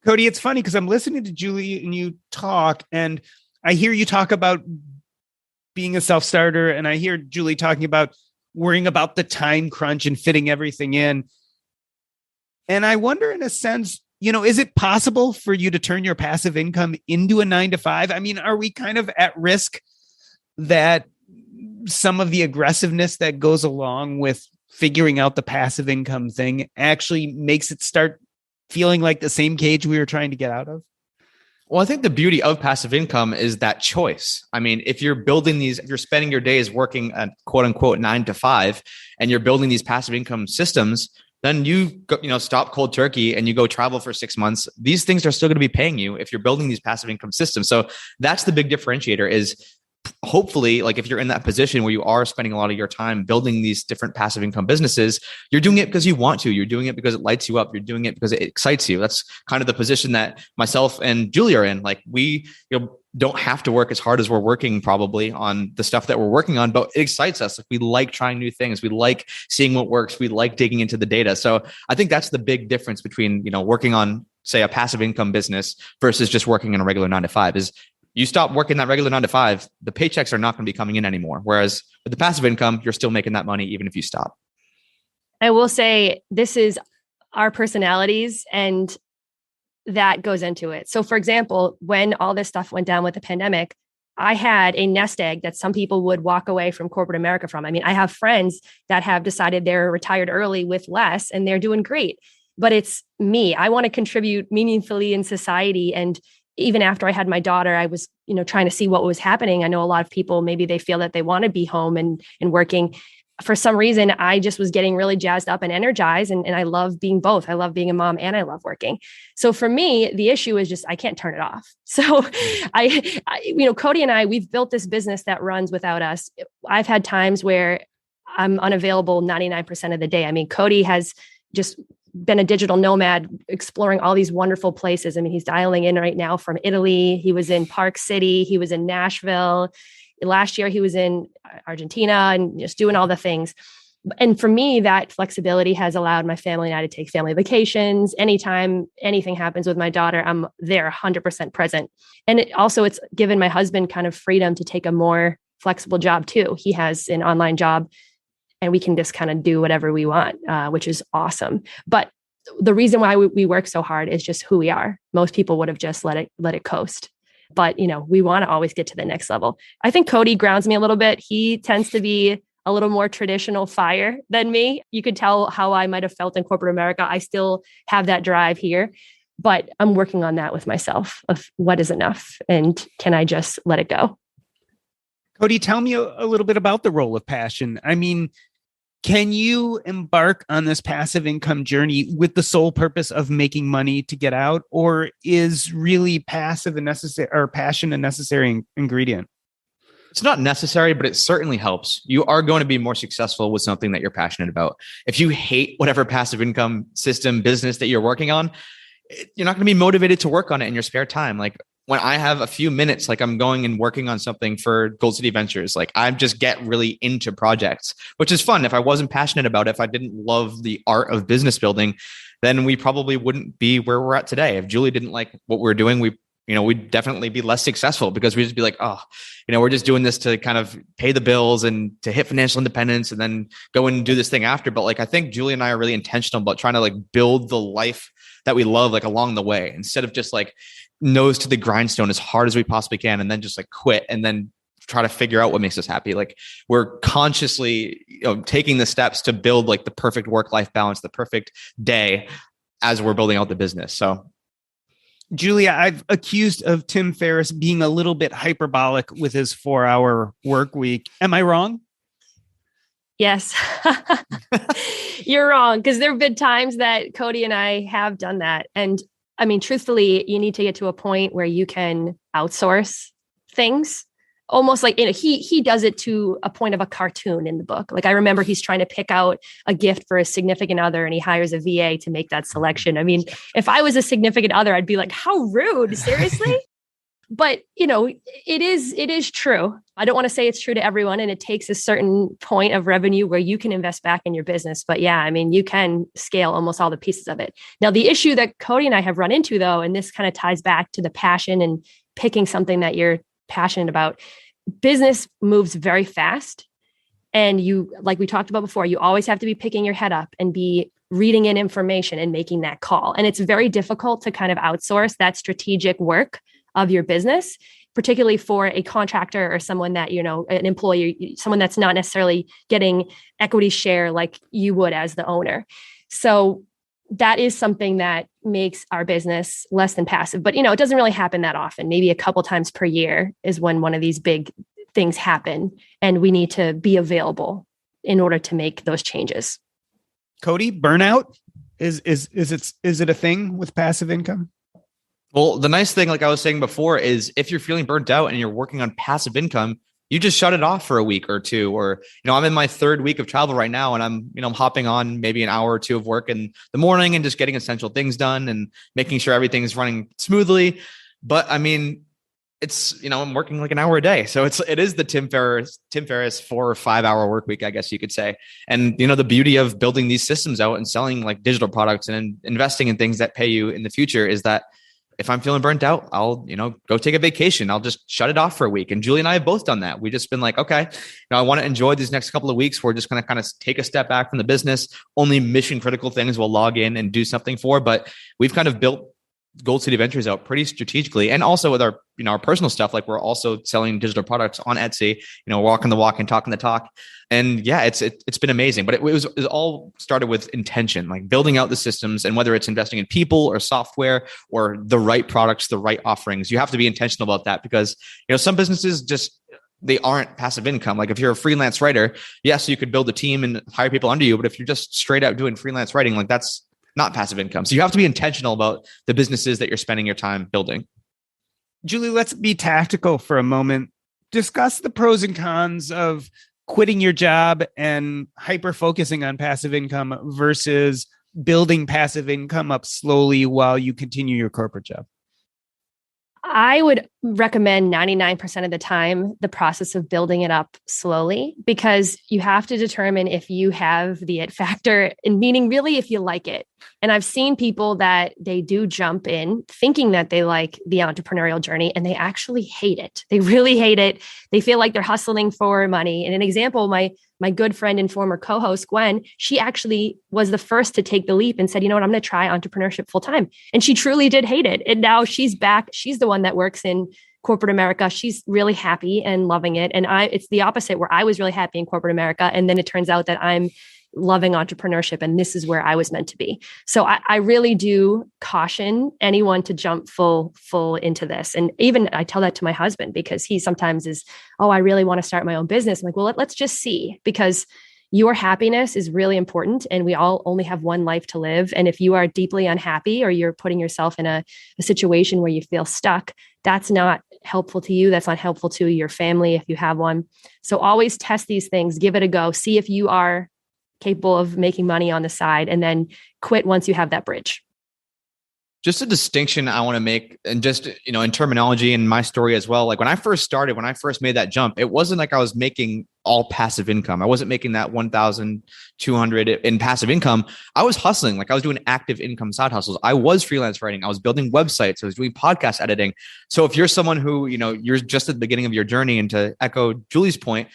Cody, it's funny because I'm listening to Julie and you talk, and I hear you talk about being a self-starter, and I hear Julie talking about worrying about the time crunch and fitting everything in. And I wonder, in a sense, is it possible for you to turn your passive income into a 9-to-5? I mean, are we kind of at risk that some of the aggressiveness that goes along with figuring out the passive income thing actually makes it start feeling like the same cage we were trying to get out of? Well, I think the beauty of passive income is that choice. I mean, if you're spending your days working at quote unquote 9-to-5 and you're building these passive income systems, then you go, stop cold turkey and you go travel for 6 months. These things are still going to be paying you if you're building these passive income systems. So that's the big differentiator is hopefully, like if you're in that position where you are spending a lot of your time building these different passive income businesses, you're doing it because you want to, you're doing it because it lights you up, you're doing it because it excites you. That's kind of the position that myself and Julie are in. Like we, don't have to work as hard as we're working probably on the stuff that we're working on, but it excites us. Like we like trying new things. We like seeing what works. We like digging into the data. So I think that's the big difference between, working on, say, a passive income business versus just working in a regular 9-to-5 is you stop working that regular 9-to-5, the paychecks are not going to be coming in anymore. Whereas with the passive income, you're still making that money even if you stop. I will say this is our personalities and that goes into it. So for example, when all this stuff went down with the pandemic, I had a nest egg that some people would walk away from corporate America from. I mean, I have friends that have decided they're retired early with less and they're doing great, but it's me. I want to contribute meaningfully in society. And even after I had my daughter, I was, trying to see what was happening. I know a lot of people, maybe they feel that they want to be home and working. For some reason, I just was getting really jazzed up and energized. And I love being both. I love being a mom and I love working. So for me, the issue is just, I can't turn it off. So Cody and I, we've built this business that runs without us. I've had times where I'm unavailable 99% of the day. I mean, Cody has just been a digital nomad exploring all these wonderful places. I mean, he's dialing in right now from Italy. He was in Park City. He was in Nashville. Last year, he was in Argentina and just doing all the things. And for me, that flexibility has allowed my family and I to take family vacations. Anytime anything happens with my daughter, I'm there 100% present. And it's given my husband kind of freedom to take a more flexible job too. He has an online job and we can just kind of do whatever we want, which is awesome. But the reason why we work so hard is just who we are. Most people would have just let it coast. But, we want to always get to the next level. I think Cody grounds me a little bit. He tends to be a little more traditional fire than me. You could tell how I might have felt in corporate America. I still have that drive here, but I'm working on that with myself of what is enough and can I just let it go? Cody, tell me a little bit about the role of passion. I mean, can you embark on this passive income journey with the sole purpose of making money to get out, or is really passion a necessary ingredient? It's not necessary, but it certainly helps. You are going to be more successful with something that you're passionate about. If you hate whatever passive income system business that you're working on, you're not going to be motivated to work on it in your spare time. Like when I have a few minutes, like I'm going and working on something for Gold City Ventures, like I just get really into projects, which is fun. If I wasn't passionate about it, if I didn't love the art of business building, then we probably wouldn't be where we're at today. If Julie didn't like what we're doing, we we'd definitely be less successful because we'd just be like, oh, we're just doing this to kind of pay the bills and to hit financial independence and then go and do this thing after. But like, I think Julie and I are really intentional about trying to like build the life that we love, like along the way, instead of just like nose to the grindstone as hard as we possibly can and then just like quit and then try to figure out what makes us happy. Like we're consciously taking the steps to build like the perfect work-life balance, the perfect day as we're building out the business. So Julia, I've accused of Tim Ferriss being a little bit hyperbolic with his 4-hour work week. Am I wrong? Yes, you're wrong. Because there have been times that Cody and I have done that. And I mean, truthfully, you need to get to a point where you can outsource things. Almost like, he does it to a point of a cartoon in the book. Like I remember he's trying to pick out a gift for a significant other and he hires a VA to make that selection. I mean, if I was a significant other, I'd be like, how rude, seriously? But, it is true. I don't want to say it's true to everyone, and it takes a certain point of revenue where you can invest back in your business. But yeah, I mean, you can scale almost all the pieces of it. Now, the issue that Cody and I have run into, though, and this kind of ties back to the passion and picking something that you're passionate about. Business moves very fast. And you, like we talked about before, you always have to be picking your head up and be reading in information and making that call. And it's very difficult to kind of outsource that strategic work of your business, particularly for a contractor or someone that, an employee, someone that's not necessarily getting equity share like you would as the owner. So that is something that makes our business less than passive. But, it doesn't really happen that often. Maybe a couple times per year is when one of these big things happen. And we need to be available in order to make those changes. Cody, burnout, is it a thing with passive income? Well, the nice thing, like I was saying before, is if you're feeling burnt out and you're working on passive income, you just shut it off for a week or two. Or, I'm in my 3rd week of travel right now and I'm hopping on maybe an hour or two of work in the morning and just getting essential things done and making sure everything is running smoothly. But I mean, it's, I'm working like an hour a day. So it is the Tim Ferriss 4 or 5 hour work week, I guess you could say. And, the beauty of building these systems out and selling like digital products and investing in things that pay you in the future is that if I'm feeling burnt out, I'll, go take a vacation. I'll just shut it off for a week. And Julie and I have both done that. We've just been like, okay, I want to enjoy these next couple of weeks. We're just going to kind of take a step back from the business. Only mission critical things we'll log in and do something for. But we've kind of built Gold City Ventures out pretty strategically. And also with our, our personal stuff, like we're also selling digital products on Etsy, walking the walk and talking the talk. And yeah, it's been amazing, but it was all started with intention, like building out the systems, and whether it's investing in people or software or the right products, the right offerings, you have to be intentional about that because, some businesses just, they aren't passive income. Like if you're a freelance writer, yes, you could build a team and hire people under you, but if you're just straight out doing freelance writing, like that's not passive income. So you have to be intentional about the businesses that you're spending your time building. Julie, let's be tactical for a moment. Discuss the pros and cons of quitting your job and hyper focusing on passive income versus building passive income up slowly while you continue your corporate job. I would recommend 99% of the time the process of building it up slowly, because you have to determine if you have the it factor, and meaning really if you like it. And I've seen people that they do jump in thinking that they like the entrepreneurial journey and they actually hate it. They really hate it. They feel like they're hustling for money. And an example, my good friend and former co-host, Gwen, she actually was the first to take the leap and said, I'm going to try entrepreneurship full time. And she truly did hate it. And now she's back. She's the one that works in corporate America. She's really happy and loving it. And it's the opposite, where I was really happy in corporate America. And then it turns out that I'm loving entrepreneurship and this is where I was meant to be. So I really do caution anyone to jump full into this. And even I tell that to my husband, because he sometimes is, oh, I really want to start my own business. I'm like, well, let's just see, because your happiness is really important and we all only have one life to live. And if you are deeply unhappy or you're putting yourself in a situation where you feel stuck, that's not helpful to you. That's not helpful to your family if you have one. So always test these things, give it a go, see if you are capable of making money on the side, and then quit once you have that bridge. Just a distinction I want to make, and just, in terminology and my story as well. Like when I first started, when I first made that jump, it wasn't like I was making all passive income. I wasn't making that 1,200 in passive income. I was hustling. Like I was doing active income side hustles. I was freelance writing. I was building websites. I was doing podcast editing. So if you're someone who, you're just at the beginning of your journey, and to echo Julie's point,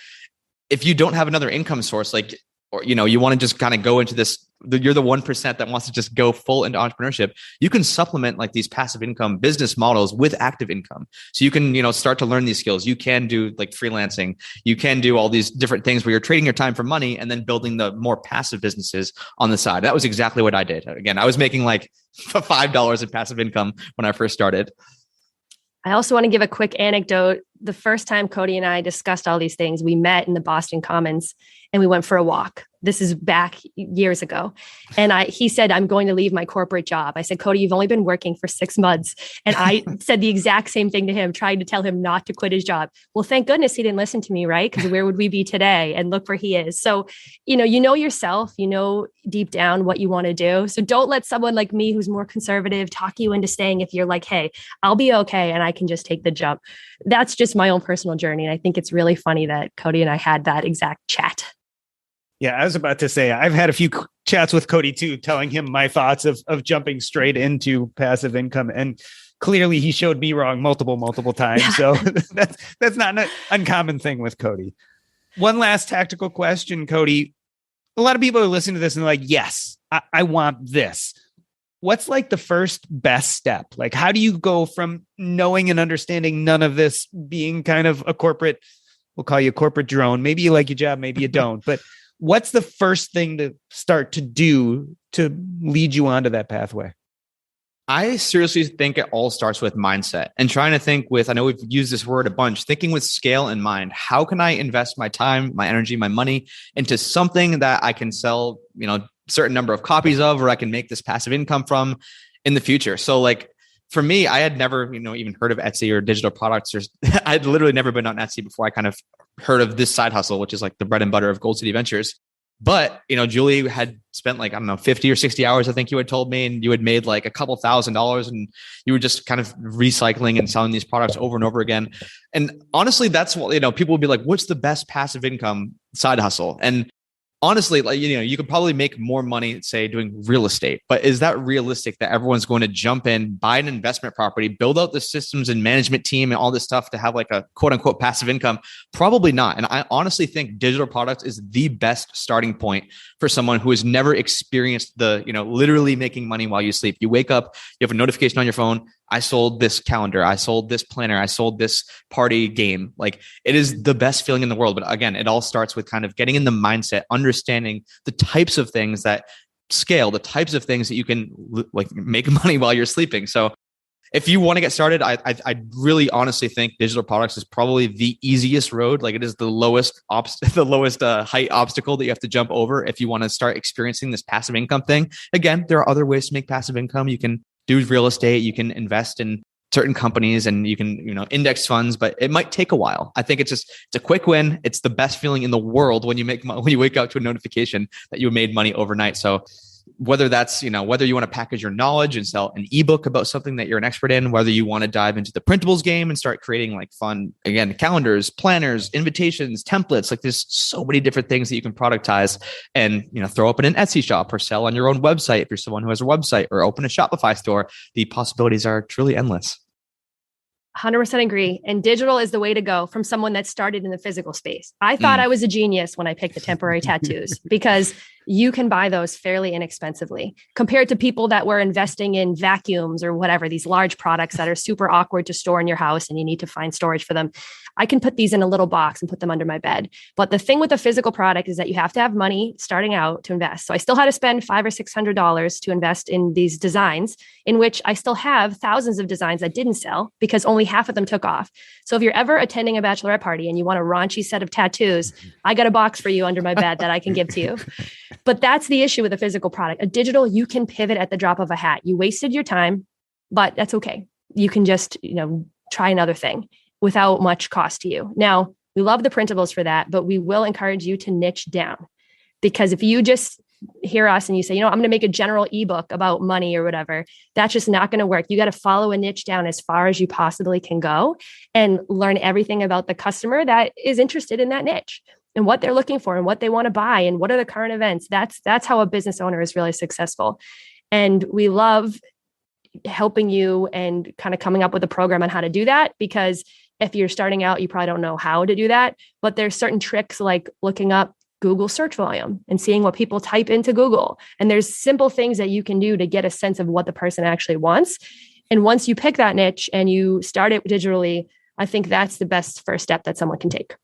if you don't have another income source, like, or, you want to just kind of go into this, you're the 1% that wants to just go full into entrepreneurship, you can supplement like these passive income business models with active income. So you can, start to learn these skills. You can do like freelancing. You can do all these different things where you're trading your time for money and then building the more passive businesses on the side. That was exactly what I did. Again, I was making like $5 in passive income when I first started. I also want to give a quick anecdote. The first time Cody and I discussed all these things, we met in the Boston Commons and we went for a walk. This is back years ago. And he said, I'm going to leave my corporate job. I said, Cody, you've only been working for 6 months. And I said the exact same thing to him, trying to tell him not to quit his job. Well, thank goodness he didn't listen to me, right? Because where would we be today? And look where he is. So, you know yourself, deep down what you want to do. So don't let someone like me, who's more conservative, talk you into staying if you're like, hey, I'll be okay and I can just take the jump. That's just my own personal journey. And I think it's really funny that Cody and I had that exact chat. Yeah, I was about to say, I've had a few chats with Cody too, telling him my thoughts of jumping straight into passive income. And clearly he showed me wrong multiple times. Yeah. So that's not an uncommon thing with Cody. One last tactical question, Cody. A lot of people are listening to this and they're like, yes, I want this. What's like the first best step? Like, how do you go from knowing and understanding none of this, being kind of a corporate, we'll call you a corporate drone. Maybe you like your job, maybe you don't, but what's the first thing to start to do to lead you onto that pathway? I seriously think it all starts with mindset and trying to think with, I know we've used this word a bunch, thinking with scale in mind. How can I invest my time, my energy, my money into something that I can sell, certain number of copies of, or I can make this passive income from in the future? So like for me, I had never, even heard of Etsy or digital products. I'd literally never been on Etsy before I kind of heard of this side hustle, which is like the bread and butter of Gold City Ventures. But, Julie had spent like, 50 or 60 hours, I think you had told me, and you had made like a couple $1,000s and you were just kind of recycling and selling these products over and over again. And honestly, that's what, people would be like, what's the best passive income side hustle? And honestly, like, you could probably make more money, say, doing real estate, but is that realistic that everyone's going to jump in, buy an investment property, build out the systems and management team and all this stuff to have like a quote unquote passive income? Probably not. And I honestly think digital products is the best starting point for someone who has never experienced the, literally making money while you sleep. You wake up, you have a notification on your phone. I sold this calendar. I sold this planner. I sold this party game. Like, it is the best feeling in the world. But again, it all starts with kind of getting in the mindset, understanding the types of things that scale, the types of things that you can like make money while you're sleeping. So if you want to get started, I really honestly think digital products is probably the easiest road. Like, it is the lowest height obstacle that you have to jump over if you want to start experiencing this passive income thing. Again, there are other ways to make passive income. You can do real estate, you can invest in certain companies, and you can, index funds, but it might take a while. I think it's a quick win. It's the best feeling in the world when you wake up to a notification that you made money overnight. So whether that's, whether you want to package your knowledge and sell an ebook about something that you're an expert in, whether you want to dive into the Printables game and start creating like fun, again, calendars, planners, invitations, templates, like there's so many different things that you can productize and, throw up in an Etsy shop or sell on your own website if you're someone who has a website, or open a Shopify store. The possibilities are truly endless. 100% agree. And digital is the way to go from someone that started in the physical space. I thought I was a genius when I picked the temporary tattoos because you can buy those fairly inexpensively compared to people that were investing in vacuums or whatever, these large products that are super awkward to store in your house and you need to find storage for them. I can put these in a little box and put them under my bed. But the thing with a physical product is that you have to have money starting out to invest. So I still had to spend $500 or $600 to invest in these designs, in which I still have thousands of designs that didn't sell because only half of them took off. So if you're ever attending a bachelorette party and you want a raunchy set of tattoos, I got a box for you under my bed that I can give to you. But that's the issue with a physical product. A digital, you can pivot at the drop of a hat. You wasted your time, but that's okay. You can just, try another thing without much cost to you. Now, we love the printables for that, but we will encourage you to niche down, because if you just hear us and you say, I'm going to make a general ebook about money or whatever, that's just not going to work. You got to follow a niche down as far as you possibly can go and learn everything about the customer that is interested in that niche and what they're looking for and what they want to buy and what are the current events. That's how a business owner is really successful. And we love helping you and kind of coming up with a program on how to do that, because if you're starting out, you probably don't know how to do that, but there's certain tricks like looking up Google search volume and seeing what people type into Google. And there's simple things that you can do to get a sense of what the person actually wants. And once you pick that niche and you start it digitally, I think that's the best first step that someone can take.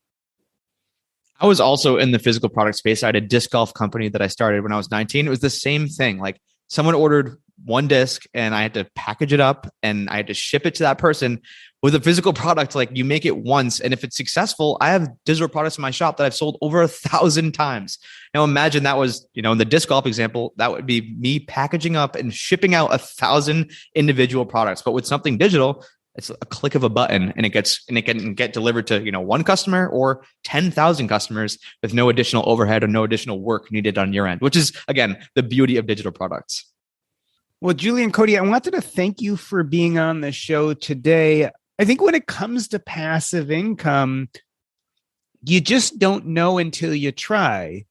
I was also in the physical product space. I had a disc golf company that I started when I was 19. It was the same thing. Like someone ordered one disc and I had to package it up and I had to ship it to that person. With a physical product, like you make it once. And if it's successful, I have digital products in my shop that I've sold over 1,000 times. Now imagine that was, in the disc golf example, that would be me packaging up and shipping out 1,000 individual products. But with something digital, it's a click of a button and it can get delivered to, one customer or 10,000 customers with no additional overhead or no additional work needed on your end, which is, again, the beauty of digital products. Well, Julie and Cody, I wanted to thank you for being on the show today. I think when it comes to passive income, you just don't know until you try.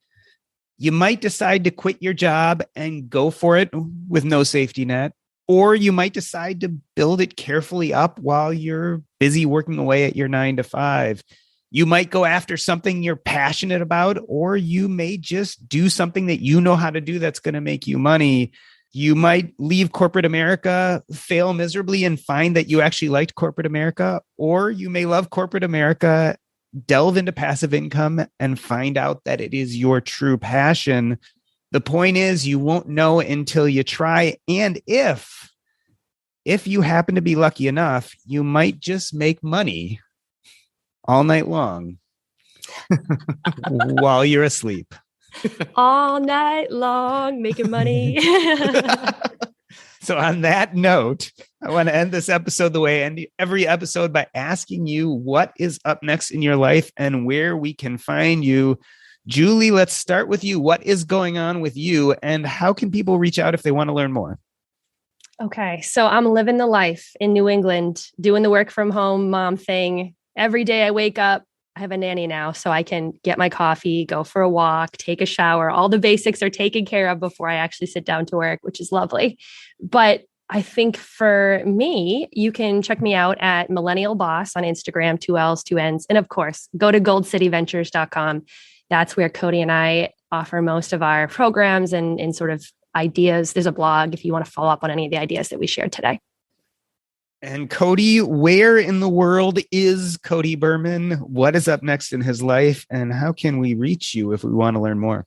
You might decide to quit your job and go for it with no safety net, or you might decide to build it carefully up while you're busy working away at your 9 to 5. You might go after something you're passionate about, or you may just do something that you know how to do that's going to make you money. You might leave corporate America, fail miserably, and find that you actually liked corporate America, or you may love corporate America, delve into passive income, and find out that it is your true passion. The point is, you won't know until you try. And if you happen to be lucky enough, you might just make money all night long while you're asleep. All night long, making money. So on that note, I want to end this episode the way I end every episode by asking you what is up next in your life and where we can find you. Julie, let's start with you. What is going on with you and how can people reach out if they want to learn more? Okay, so I'm living the life in New England, doing the work from home mom thing. Every day I wake up, I have a nanny now, so I can get my coffee, go for a walk, take a shower. All the basics are taken care of before I actually sit down to work, which is lovely. But I think for me, you can check me out at Millennial Boss on Instagram, 2 L's, 2 N's. And of course, go to goldcityventures.com. That's where Cody and I offer most of our programs and sort of ideas. There's a blog if you want to follow up on any of the ideas that we shared today. And Cody, where in the world is Cody Berman? What is up next in his life? And how can we reach you if we want to learn more?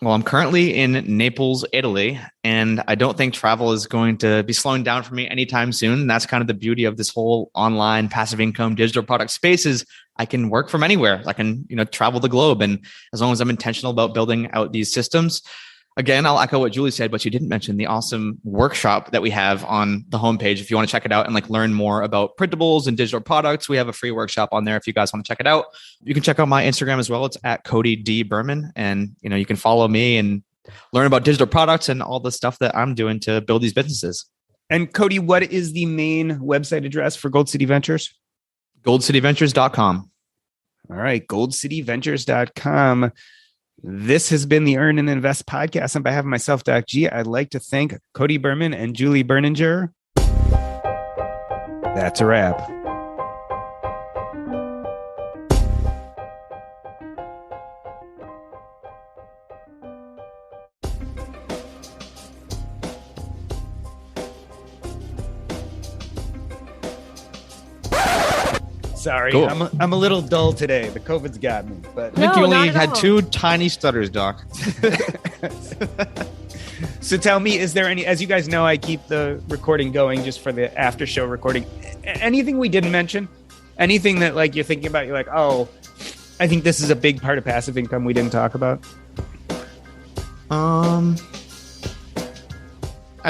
Well, I'm currently in Naples, Italy, and I don't think travel is going to be slowing down for me anytime soon. And that's kind of the beauty of this whole online passive income digital product space is I can work from anywhere. I can, travel the globe. And as long as I'm intentional about building out these systems, again, I'll echo what Julie said, but she didn't mention the awesome workshop that we have on the homepage. If you want to check it out and learn more about printables and digital products, we have a free workshop on there. If you guys want to check it out, you can check out my Instagram as well. It's at Cody D Berman. And, you can follow me and learn about digital products and all the stuff that I'm doing to build these businesses. And Cody, what is the main website address for Gold City Ventures? goldcityventures.com. All right. goldcityventures.com. This has been the Earn and Invest podcast. On behalf of myself, Doc G, I'd like to thank Cody Berman and Julie Berninger. That's a wrap. Sorry, cool. I'm a little dull today. The COVID's got me. But I think you only had 2 tiny stutters, Doc. So tell me, is there any, as you guys know, I keep the recording going just for the after show recording. Anything we didn't mention? Anything that you're thinking about? You're like, oh, I think this is a big part of passive income we didn't talk about. I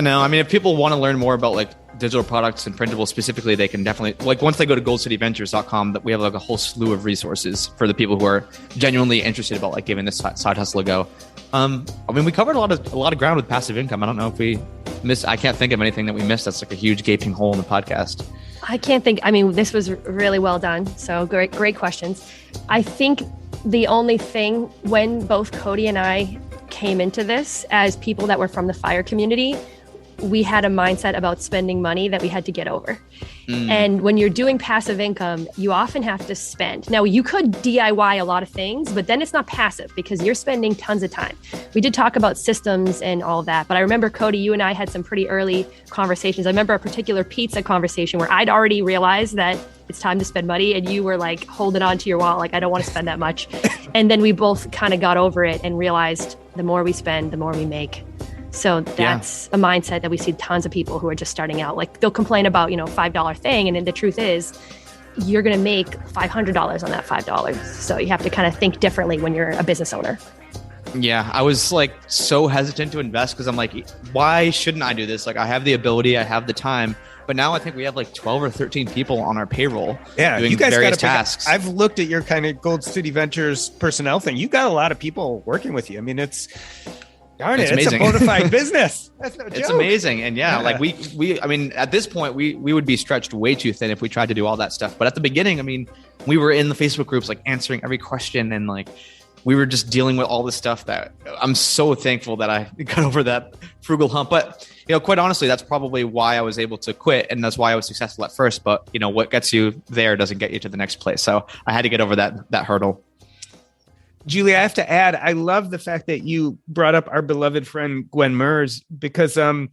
know. I mean, if people want to learn more about digital products and Printables specifically, they can definitely, like once they go to goldcityventures.com, that we have like a whole slew of resources for the people who are genuinely interested about like giving this side hustle a go. I mean, we covered a lot of ground with passive income. I don't know if we missed, I can't think of anything that we missed. That's like a huge gaping hole in the podcast. I can't think. I mean, this was really well done. So great questions. I think the only thing when both Cody and I came into this as people that were from the FIRE community, we had a mindset about spending money that we had to get over. And when you're doing passive income, you often have to spend. Now, you could DIY a lot of things, but then it's not passive because you're spending tons of time. We did talk about systems and all of that, but I remember, Cody, you and I had some pretty early conversations. I remember a particular pizza conversation where I'd already realized that it's time to spend money, and you were like holding on to your wallet, like, I don't want to spend that much. And then we both kind of got over it and realized the more we spend, the more we make. So that's a mindset that we see tons of people who are just starting out. Like they'll complain about, $5 thing. And then the truth is you're going to make $500 on that $5. So you have to kind of think differently when you're a business owner. Yeah, I was like so hesitant to invest because I'm like, why shouldn't I do this? Like I have the ability, I have the time. But now I think we have like 12 or 13 people on our payroll doing you guys various tasks. I've looked at your kind of Gold City Ventures personnel thing. You got a lot of people working with you. I mean, it's amazing. It's a bona fide business. That's no joke. It's amazing. And like I mean, at this point, we would be stretched way too thin if we tried to do all that stuff. But at the beginning, I mean, we were in the Facebook groups, like answering every question, and like we were just dealing with all this stuff that I'm so thankful that I got over that frugal hump. But, quite honestly, that's probably why I was able to quit. And that's why I was successful at first. But, what gets you there doesn't get you to the next place. So I had to get over that hurdle. Julie, I have to add, I love the fact that you brought up our beloved friend, Gwen Mers, because I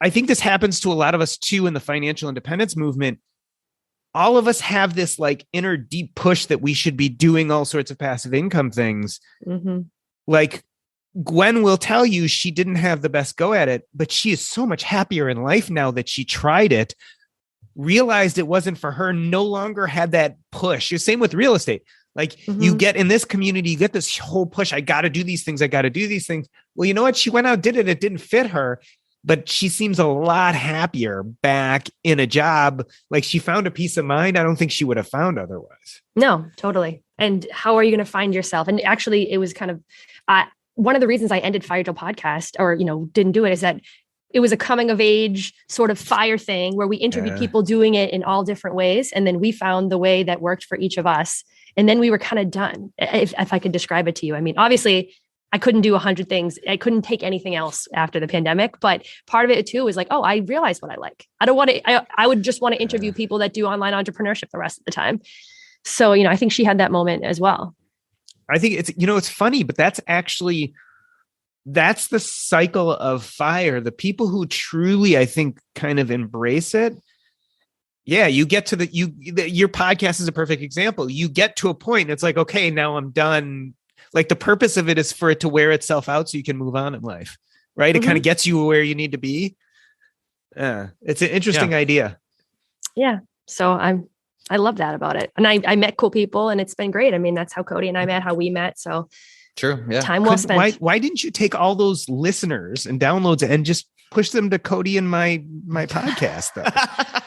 think this happens to a lot of us too in the financial independence movement. All of us have this like inner deep push that we should be doing all sorts of passive income things. Mm-hmm. Like Gwen will tell you she didn't have the best go at it, but she is so much happier in life now that she tried it, realized it wasn't for her, no longer had that push. The same with real estate. Like you get in this community, you get this whole push. I got to do these things. I got to do these things. Well, you know what? She went out, did it. It didn't fit her, but she seems a lot happier back in a job. Like she found a peace of mind I don't think she would have found otherwise. No, totally. And how are you going to find yourself? And actually it was kind of one of the reasons I ended Fire Drill podcast or, didn't do it is that it was a coming of age sort of FIRE thing where we interviewed people doing it in all different ways. And then we found the way that worked for each of us. And then we were kind of done, if I could describe it to you. I mean, obviously, I couldn't do 100 things. I couldn't take anything else after the pandemic. But part of it, too, was like, oh, I realized what I like. I don't want to. I would just want to interview people that do online entrepreneurship the rest of the time. So, I think she had that moment as well. I think it's funny, but that's the cycle of FIRE. The people who truly, I think, kind of embrace it. Yeah, you get to your podcast is a perfect example. You get to a point and it's like, okay, now I'm done. Like the purpose of it is for it to wear itself out so you can move on in life, right? It kind of gets you where you need to be. It's an interesting idea. Yeah. So I love that about it. And I met cool people and it's been great. I mean, that's how Cody and I met, how we met. So true. Yeah. Time well spent. Why didn't you take all those listeners and downloads and just push them to Cody and my podcast though?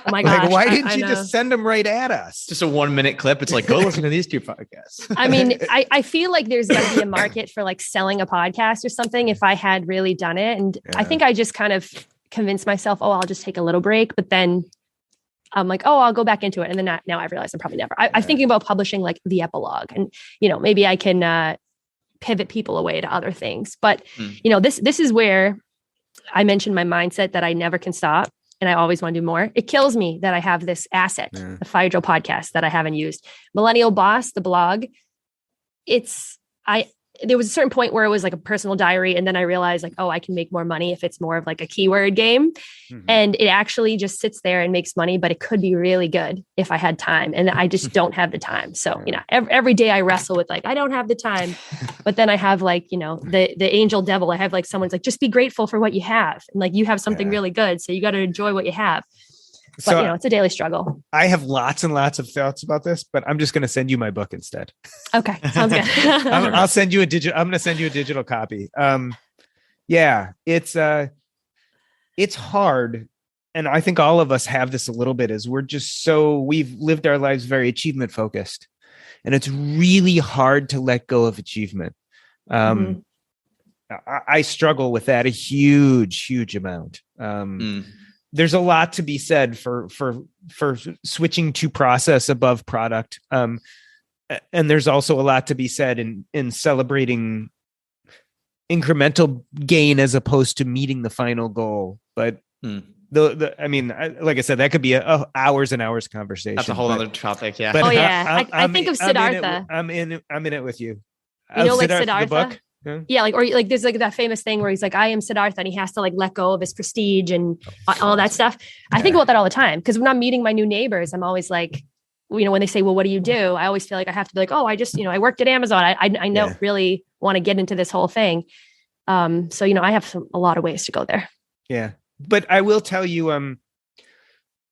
Oh my gosh. Like, why didn't you just send them right at us? Just a 1-minute clip. It's like, go listen to these two podcasts. I mean, I feel like there's going to be a market for like selling a podcast or something if I had really done it. And I think I just kind of convinced myself, oh, I'll just take a little break. But then I'm like, oh, I'll go back into it. And then now I realize I'm probably never. I'm thinking about publishing like the epilogue and, maybe I can pivot people away to other things. But, this is where I mentioned my mindset that I never can stop. And I always want to do more. It kills me that I have this asset, the Fire Drill podcast that I haven't used. Millennial Boss, the blog. There was a certain point where it was like a personal diary. And then I realized like, oh, I can make more money if it's more of like a keyword game. And it actually just sits there and makes money, but it could be really good if I had time. And I just don't have the time. So, every day I wrestle with like, I don't have the time, but then I have like, the angel devil. I have like, someone's like, just be grateful for what you have. And like, you have something really good. So you got to enjoy what you have. But, so, it's a daily struggle. I have lots and lots of thoughts about this, but I'm just going to send you my book instead. Okay. Sounds good. I'll send you I'm going to send you a digital copy. It's hard and I think all of us have this a little bit, is we've lived our lives very achievement focused, and it's really hard to let go of achievement. I struggle with that a huge amount. There's a lot to be said for switching to process above product. And there's also a lot to be said in celebrating incremental gain as opposed to meeting the final goal. But like I said, that could be a hours and hours conversation. That's a whole other topic. Yeah. But I think of Siddhartha. I'm in it with you. Like Siddhartha? The book? Yeah, there's like that famous thing where he's like, I am Siddhartha, and he has to like let go of his prestige and all that stuff. I think about that all the time, because when I'm meeting my new neighbors, I'm always like, when they say, well, what do you do? I always feel like I have to be like, oh, I just, I worked at Amazon. I don't really want to get into this whole thing. So, I have a lot of ways to go there. Yeah. But I will tell you,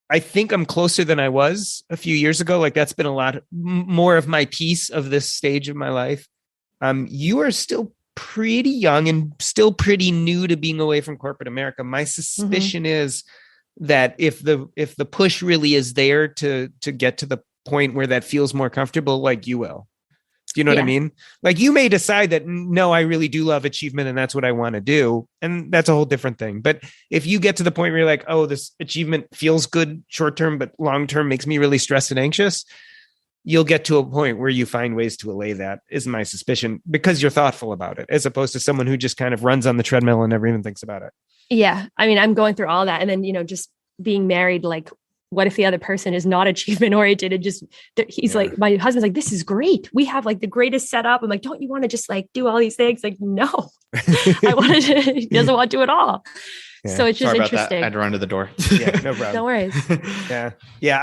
I think I'm closer than I was a few years ago. Like, that's been a lot more of my piece of this stage of my life. You are still pretty young and still pretty new to being away from corporate America. My suspicion is that if the push really is there to get to the point where that feels more comfortable, like, you will. Do you know what I mean? Like, you may decide that, no, I really do love achievement and that's what I want to do. And that's a whole different thing. But if you get to the point where you're like, oh, this achievement feels good short-term, but long-term makes me really stressed and anxious, you'll get to a point where you find ways to allay that, is my suspicion, because you're thoughtful about it, as opposed to someone who just kind of runs on the treadmill and never even thinks about it. Yeah. I mean, I'm going through all that. And then, just being married, like, what if the other person is not achievement oriented and just, he's like, my husband's like, this is great. We have like the greatest setup. I'm like, don't you want to just like do all these things? Like, no, he doesn't want to do it all. Yeah. So it's just interesting. I had to run to the door. Yeah, no problem. No worries. Yeah.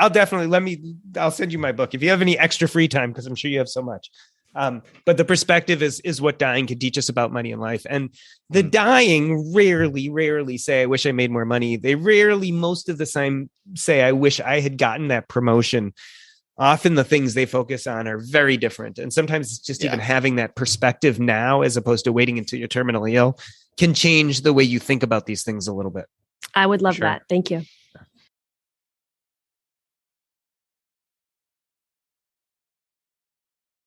I'll send you my book if you have any extra free time, because I'm sure you have so much. But the perspective is what dying can teach us about money and life. And the dying rarely say, I wish I made more money. They rarely, most of the time, say, I wish I had gotten that promotion. Often the things they focus on are very different. And sometimes it's just even having that perspective now, as opposed to waiting until you're terminally ill, can change the way you think about these things a little bit. I would love that. Thank you.